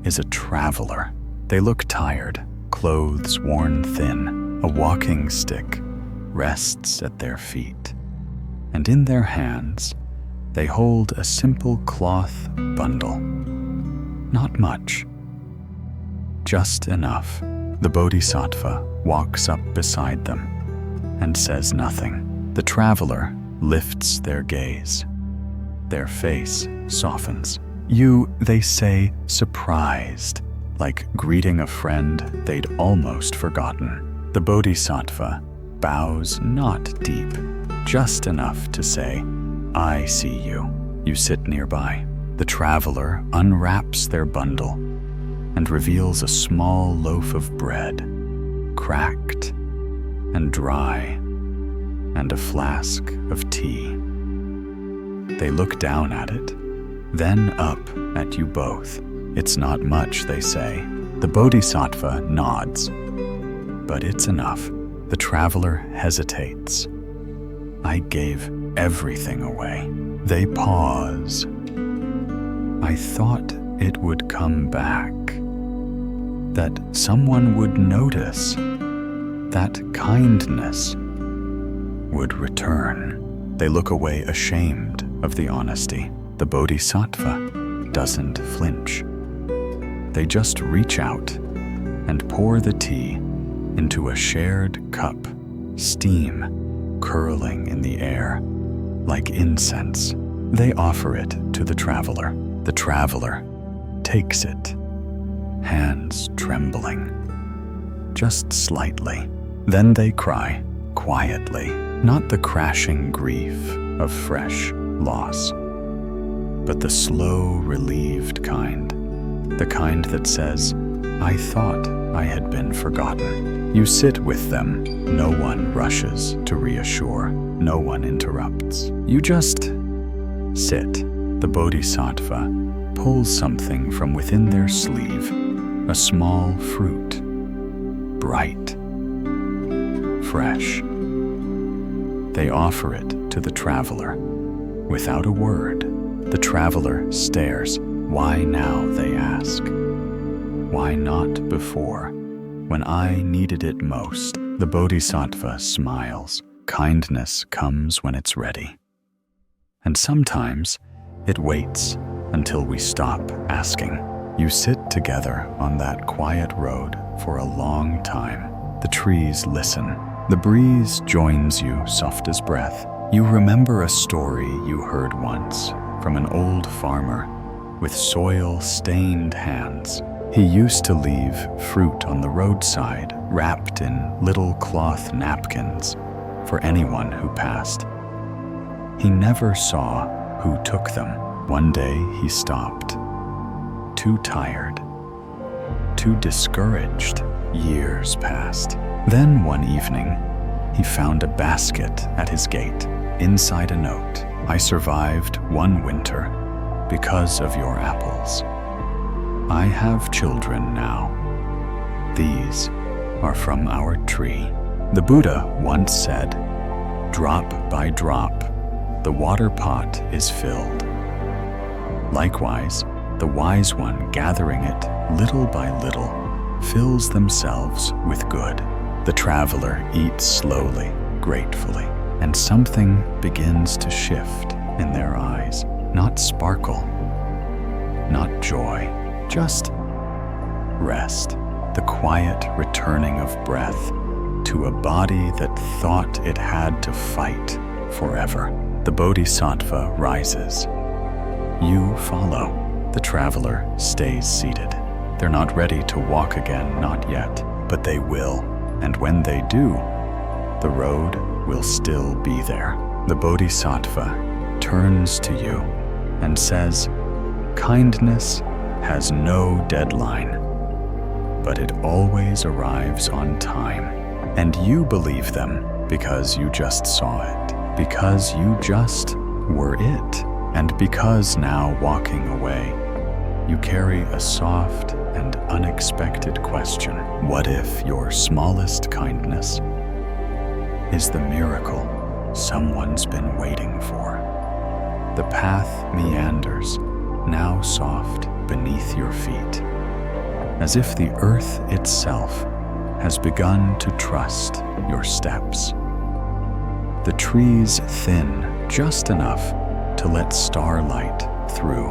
is a traveler. They look tired, clothes worn thin. A walking stick rests at their feet, and in their hands they hold a simple cloth bundle. Not much, just enough. The Bodhisattva walks up beside them and says nothing. The traveler lifts their gaze. Their face softens. They say, surprised, like greeting a friend they'd almost forgotten. The Bodhisattva bows not deep, just enough to say, I see you. You sit nearby. The traveler unwraps their bundle and reveals a small loaf of bread, cracked and dry, and a flask of tea. They look down at it, then up at you both. It's not much, they say. The Bodhisattva nods, but it's enough. The traveler hesitates. I gave everything away. They pause. I thought it would come back, that someone would notice, that kindness would return. They look away ashamed of the honesty. The Bodhisattva doesn't flinch. They just reach out and pour the tea into a shared cup, steam curling in the air like incense. They offer it to the traveler. The traveler takes it, hands trembling, just slightly. Then they cry quietly, not the crashing grief of fresh loss, but the slow, relieved kind, the kind that says, I thought I had been forgotten. You sit with them. No one rushes to reassure. No one interrupts. You just sit. The Bodhisattva pulls something from within their sleeve, a small fruit, bright, fresh. They offer it to the traveler. Without a word, the traveler stares. Why now, they ask. Why not before, when I needed it most? The Bodhisattva smiles. Kindness comes when it's ready. And sometimes it waits until we stop asking. You sit together on that quiet road for a long time. The trees listen. The breeze joins you, soft as breath. You remember a story you heard once from an old farmer with soil-stained hands. He used to leave fruit on the roadside, wrapped in little cloth napkins for anyone who passed. He never saw who took them. One day he stopped, too tired, too discouraged. Years passed. Then one evening, he found a basket at his gate. Inside a note, I survived one winter because of your apples. I have children now. These are from our tree. The Buddha once said, drop by drop, the water pot is filled. Likewise, the wise one gathering it little by little fills themselves with good. The traveler eats slowly, gratefully, and something begins to shift in their eyes. Not sparkle, not joy, just rest, the quiet returning of breath to a body that thought it had to fight forever. The Bodhisattva rises. You follow. The traveler stays seated. They're not ready to walk again, not yet, but they will. And when they do, the road will still be there. The Bodhisattva turns to you and says, kindness has no deadline, but it always arrives on time. And you believe them because you just saw it, because you just were it, and because now walking away, you carry a soft and unexpected question. What if your smallest kindness is the miracle someone's been waiting for? The path meanders, now soft beneath your feet. as if the earth itself has begun to trust your steps. The trees thin just enough to let starlight through,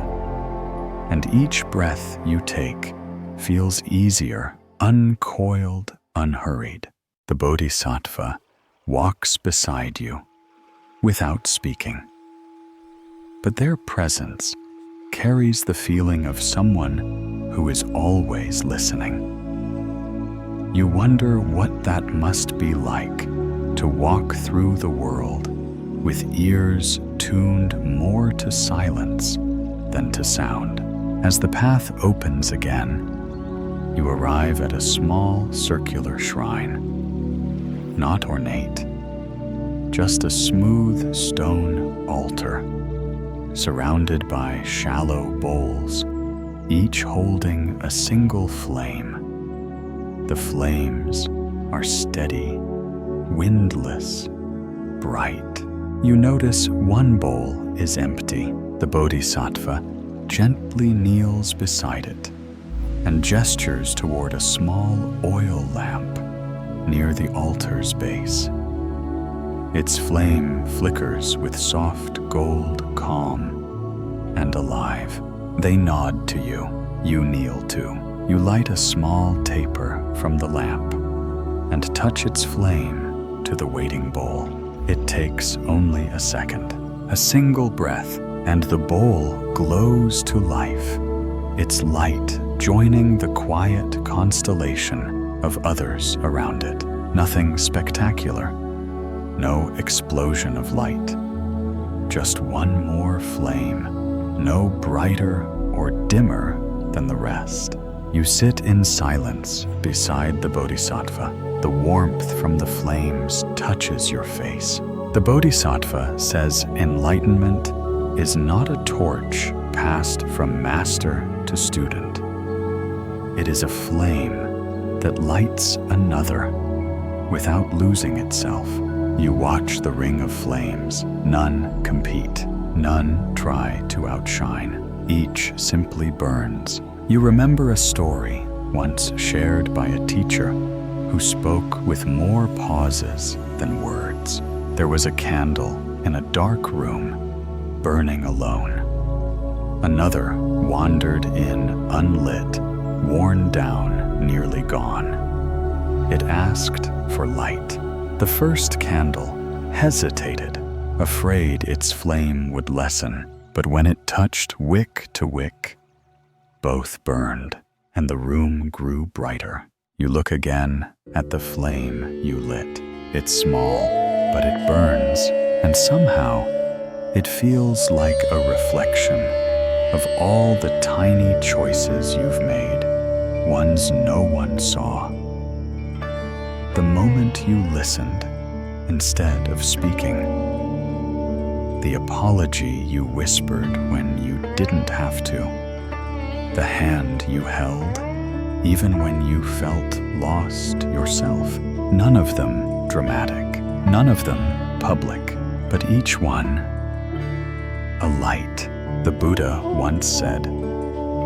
and each breath you take feels easier, uncoiled, unhurried. The Bodhisattva walks beside you without speaking, but their presence carries the feeling of someone who is always listening. You wonder what that must be like to walk through the world with ears tuned more to silence than to sound. As the path opens again, you arrive at a small circular shrine. Not ornate, just a smooth stone altar, surrounded by shallow bowls, each holding a single flame. The flames are steady, windless, bright. You notice one bowl is empty. The Bodhisattva gently kneels beside it and gestures toward a small oil lamp near the altar's base. Its flame flickers with soft gold, calm and alive. They nod to you. You kneel too. You light a small taper from the lamp and touch its flame to the waiting bowl. It takes only a second, a single breath, and the bowl glows to life, its light joining the quiet constellation of others around it. Nothing spectacular, no explosion of light, just one more flame, no brighter or dimmer than the rest. You sit in silence beside the Bodhisattva. The warmth from the flames touches your face. The Bodhisattva says enlightenment is not a torch passed from master to student. It is a flame that lights another without losing itself. You watch the ring of flames. None compete. None try to outshine. Each simply burns. You remember a story once shared by a teacher who spoke with more pauses than words. There was a candle in a dark room, burning alone. Another wandered in unlit, worn down, nearly gone. It asked for light. The first candle hesitated, afraid its flame would lessen, but when it touched wick to wick, both burned, and the room grew brighter. You look again at the flame you lit. It's small, but it burns, and somehow it feels like a reflection of all the tiny choices you've made, ones no one saw. The moment you listened instead of speaking, the apology you whispered when you didn't have to, the hand you held even when you felt lost yourself. None of them dramatic, none of them public, but each one a light. The Buddha once said,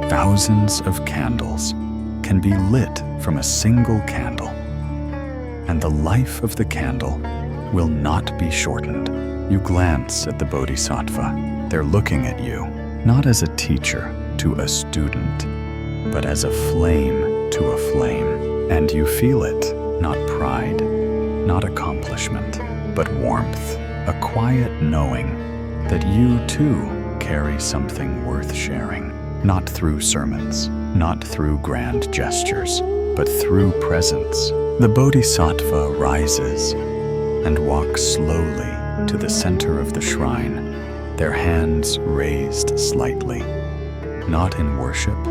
"Thousands of candles can be lit from a single candle, and the life of the candle will not be shortened." You glance at the Bodhisattva. They're looking at you, not as a teacher to a student, but as a flame to a flame. And you feel it, not pride, not accomplishment, but warmth, a quiet knowing that you too carry something worth sharing, not through sermons, not through grand gestures, but through presence. The Bodhisattva rises and walks slowly to the center of the shrine, their hands raised slightly, not in worship,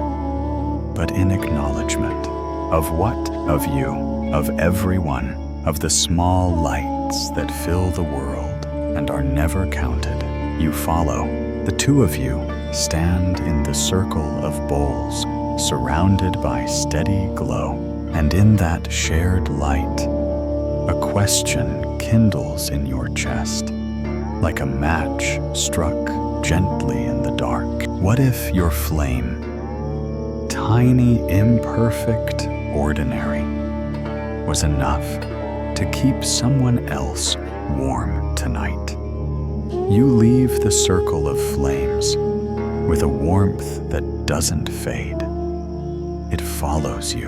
but in acknowledgement. Of what? Of you, of everyone, of the small lights that fill the world and are never counted. You follow. The two of you stand in the circle of bowls, surrounded by steady glow, and in that shared light, a question kindles in your chest, like a match struck gently in the dark. What if your flame tiny, imperfect ordinary was enough to keep someone else warm tonight. You leave the circle of flames with a warmth that doesn't fade. It follows you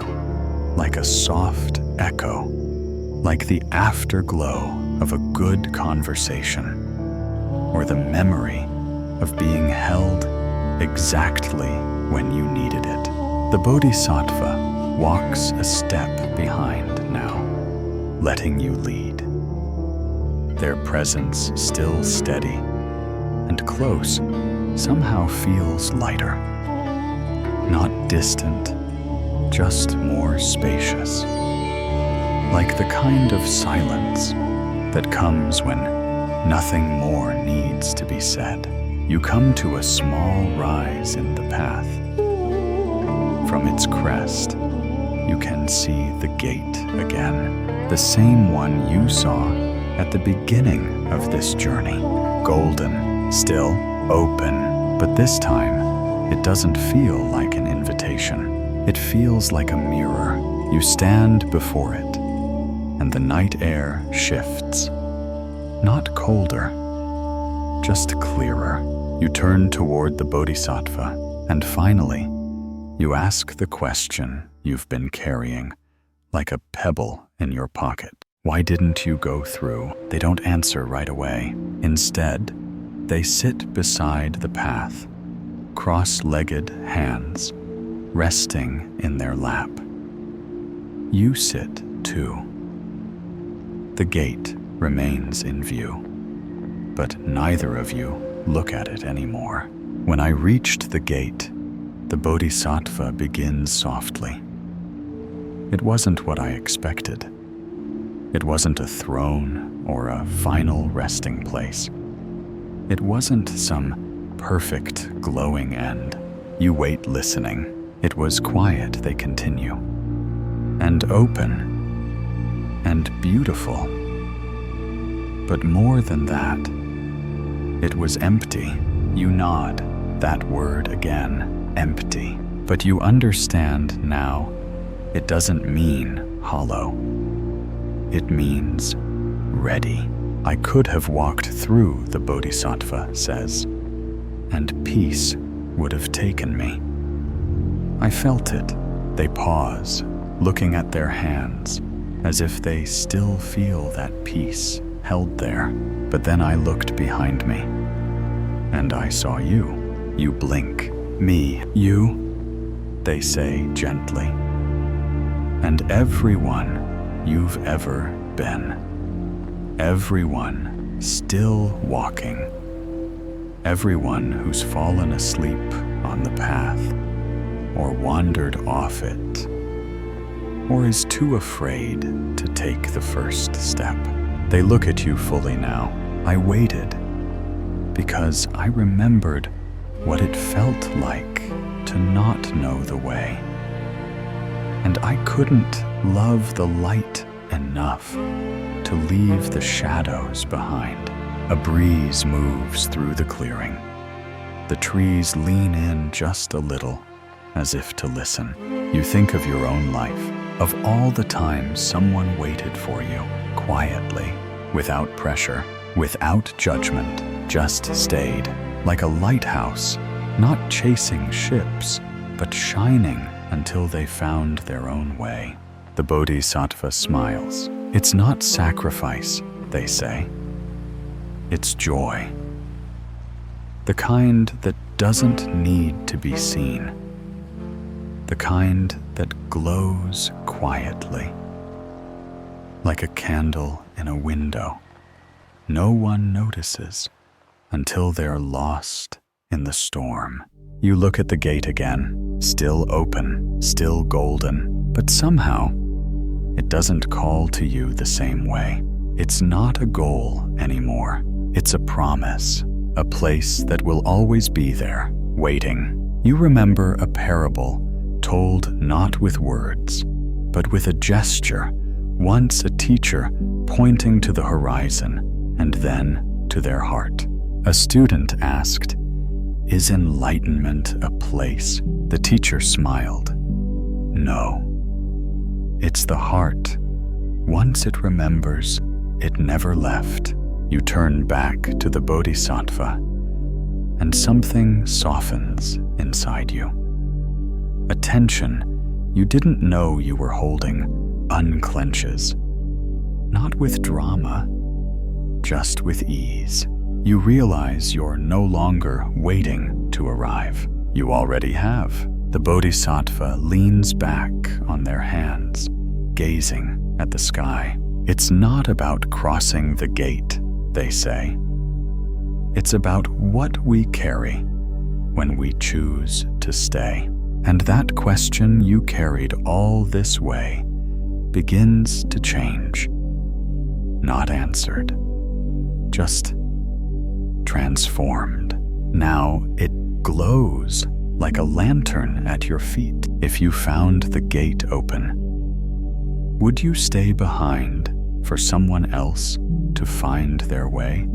like a soft echo, like the afterglow of a good conversation, or the memory of being held exactly when you needed it. The Bodhisattva walks a step behind now, letting you lead. Their presence still steady and close somehow feels lighter. Not distant, just more spacious. Like the kind of silence that comes when nothing more needs to be said. You come to a small rise in the path. From its crest, you can see the gate again, the same one you saw at the beginning of this journey. Golden, still, open, but this time, it doesn't feel like an invitation. It feels like a mirror. You stand before it, and the night air shifts. Not colder, just clearer. You turn toward the Bodhisattva, and finally, you ask the question you've been carrying, like a pebble in your pocket. Why didn't you go through? They don't answer right away. Instead, they sit beside the path, cross-legged hands, resting in their lap. You sit too. The gate remains in view, but neither of you look at it anymore. When I reached the gate, the Bodhisattva begins softly. It wasn't what I expected. It wasn't a throne or a final resting place. It wasn't some perfect, glowing end. You wait listening. It was quiet, they continue, and open, and beautiful. But more than that, it was empty. You nod, that word again, empty. But you understand now, it doesn't mean hollow. It means ready. I could have walked through, the Bodhisattva says, and peace would have taken me. I felt it. They pause, looking at their hands, as if they still feel that peace held there. But then I looked behind me, and I saw you. You blink. Me. You, they say gently. And everyone you've ever been. Everyone still walking. Everyone who's fallen asleep on the path, or wandered off it, or is too afraid to take the first step. They look at you fully now. I waited because I remembered what it felt like to not know the way. And I couldn't love the light enough to leave the shadows behind. A breeze moves through the clearing. The trees lean in just a little, as if to listen. You think of your own life, of all the times someone waited for you, quietly, without pressure, without judgment, just stayed, like a lighthouse, not chasing ships, but shining until they found their own way. The Bodhisattva smiles. It's not sacrifice, they say. It's joy. The kind that doesn't need to be seen. The kind that glows quietly, like a candle in a window. No one notices until they're lost in the storm. You look at the gate again, still open, still golden, but somehow it doesn't call to you the same way. It's not a goal anymore. It's a promise, a place that will always be there, waiting. You remember a parable told not with words, but with a gesture, once a teacher pointing to the horizon and then to their heart. A student asked, Is enlightenment a place? The teacher smiled. No. It's the heart. Once it remembers, it never left. You turn back to the Bodhisattva, and something softens inside you. A tension you didn't know you were holding unclenches. Not with drama, just with ease. You realize you're no longer waiting to arrive. You already have. The Bodhisattva leans back on their hands, gazing at the sky. It's not about crossing the gate, they say. It's about what we carry when we choose to stay. And that question you carried all this way begins to change. Not answered, just transformed. Now it glows like a lantern at your feet. If you found the gate open, would you stay behind for someone else to find their way?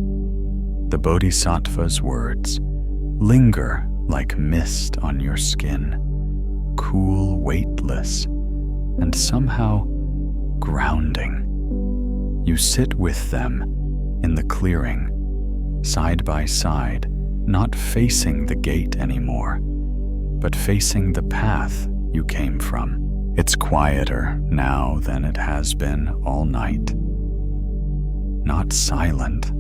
The Bodhisattva's words linger like mist on your skin, cool, weightless, and somehow grounding. You sit with them in the clearing, side by side, not facing the gate anymore, but facing the path you came from. It's quieter now than it has been all night. Not silent.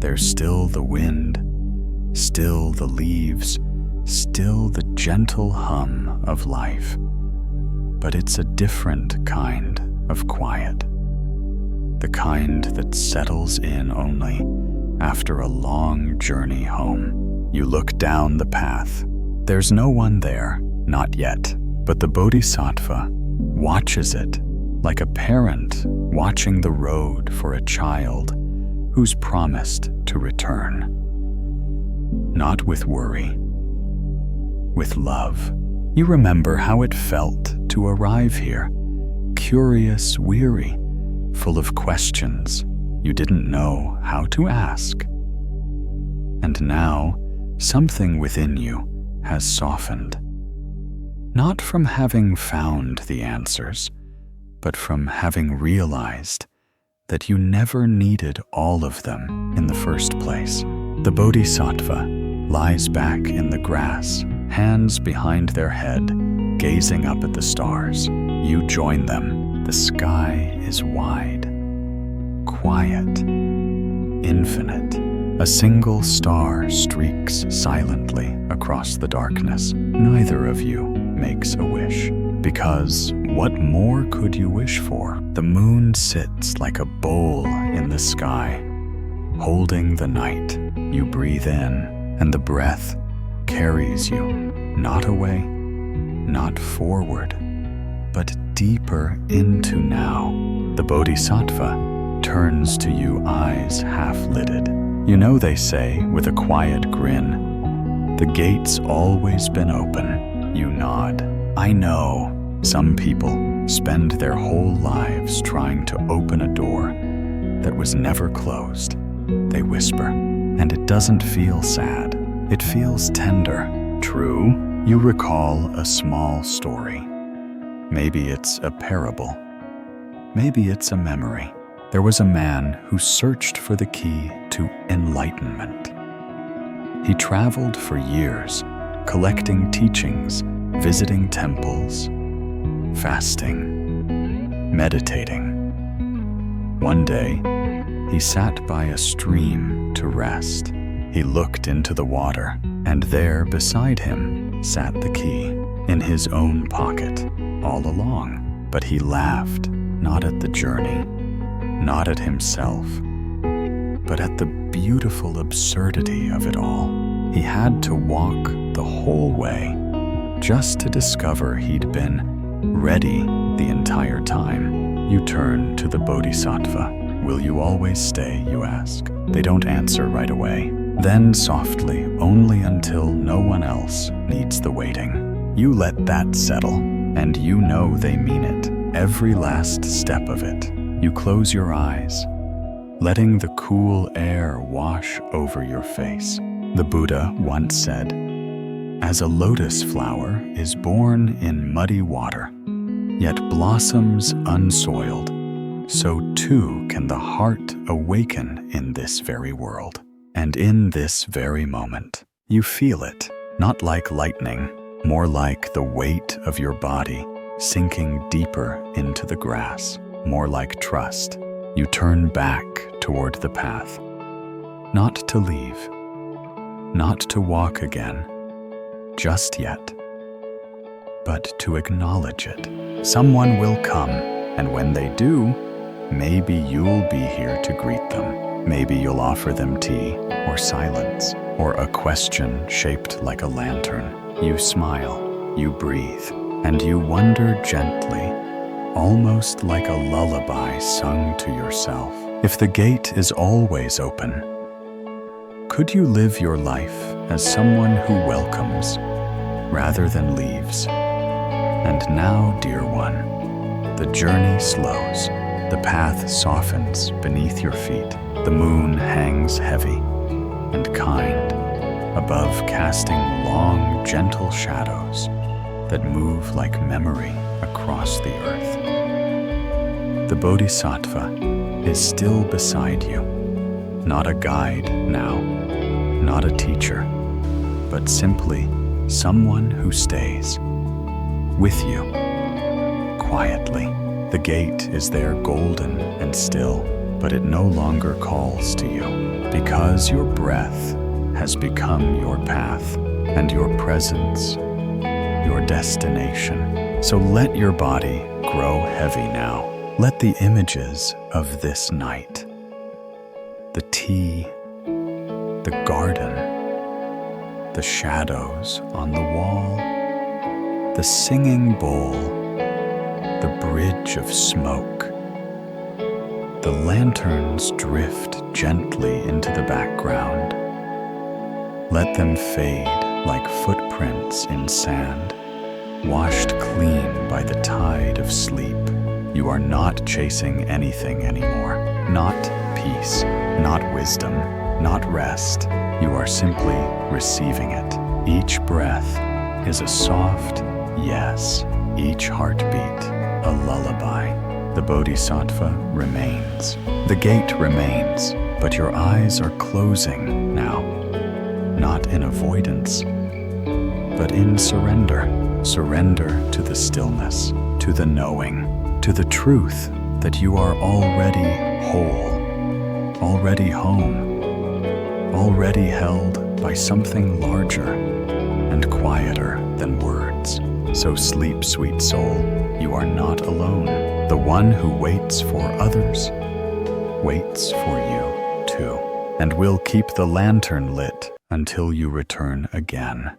There's still the wind, still the leaves, still the gentle hum of life. But it's a different kind of quiet. The kind that settles in only after a long journey home. You look down the path. There's no one there, not yet, but the Bodhisattva watches it like a parent watching the road for a child who's promised to return. Not with worry, with love. You remember how it felt to arrive here, curious, weary, full of questions you didn't know how to ask. And now, something within you has softened. Not from having found the answers, but from having realized that you never needed all of them in the first place. The Bodhisattva lies back in the grass, hands behind their head, gazing up at the stars. You join them. The sky is wide, quiet, infinite. A single star streaks silently across the darkness. Neither of you makes a wish, because what more could you wish for? The moon sits like a bowl in the sky, holding the night. You breathe in, and the breath carries you, not away, not forward, but deeper into now. The Bodhisattva turns to you, eyes half-lidded. You know, they say, with a quiet grin, the gate's always been open. You nod. I know. Some people spend their whole lives trying to open a door that was never closed. They whisper, and it doesn't feel sad. It feels tender. True, you recall a small story. Maybe it's a parable. Maybe it's a memory. There was a man who searched for the key to enlightenment. He traveled for years, collecting teachings, visiting temples, fasting, meditating. One day, he sat by a stream to rest. He looked into the water, and there beside him sat the key, in his own pocket, all along. But he laughed, not at the journey, not at himself, but at the beautiful absurdity of it all. He had to walk the whole way just to discover he'd been ready the entire time. You turn to the Bodhisattva. Will you always stay, you ask. They don't answer right away. Then softly, only until no one else needs the waiting. You let that settle, and you know they mean it. Every last step of it. You close your eyes, letting the cool air wash over your face. The Buddha once said, "As a lotus flower is born in muddy water, yet blossoms unsoiled, so too can the heart awaken in this very world." And in this very moment, you feel it, not like lightning, more like the weight of your body sinking deeper into the grass, more like trust. You turn back toward the path, not to leave, not to walk again, just yet, but to acknowledge it. Someone will come, and when they do, maybe you'll be here to greet them. Maybe you'll offer them tea, or silence, or a question shaped like a lantern. You smile, you breathe, and you wonder gently, almost like a lullaby sung to yourself. If the gate is always open, could you live your life as someone who welcomes rather than leaves? And now, dear one, the journey slows. The path softens beneath your feet. The moon hangs heavy and kind above, casting long, gentle shadows that move like memory across the earth. The Bodhisattva is still beside you, not a guide now, not a teacher, but simply someone who stays with you quietly. The gate is there golden and still, but it no longer calls to you, because your breath has become your path, and your presence your destination. So let your body grow heavy now. Let the images of this night, the tea, the garden, the shadows on the wall, the singing bowl, the bridge of smoke, the lanterns drift gently into the background. Let them fade like footprints in sand, washed clean by the tide of sleep. You are not chasing anything anymore. Not peace, not wisdom, not rest. You are simply receiving it. Each breath is a soft yes, each heartbeat a lullaby. The Bodhisattva remains. The gate remains, but your eyes are closing now, not in avoidance, but in surrender. Surrender to the stillness, to the knowing, to the truth that you are already whole, already home, already held by something larger and quieter than words. So sleep, sweet soul, you are not alone. The one who waits for others waits for you too, and will keep the lantern lit until you return again.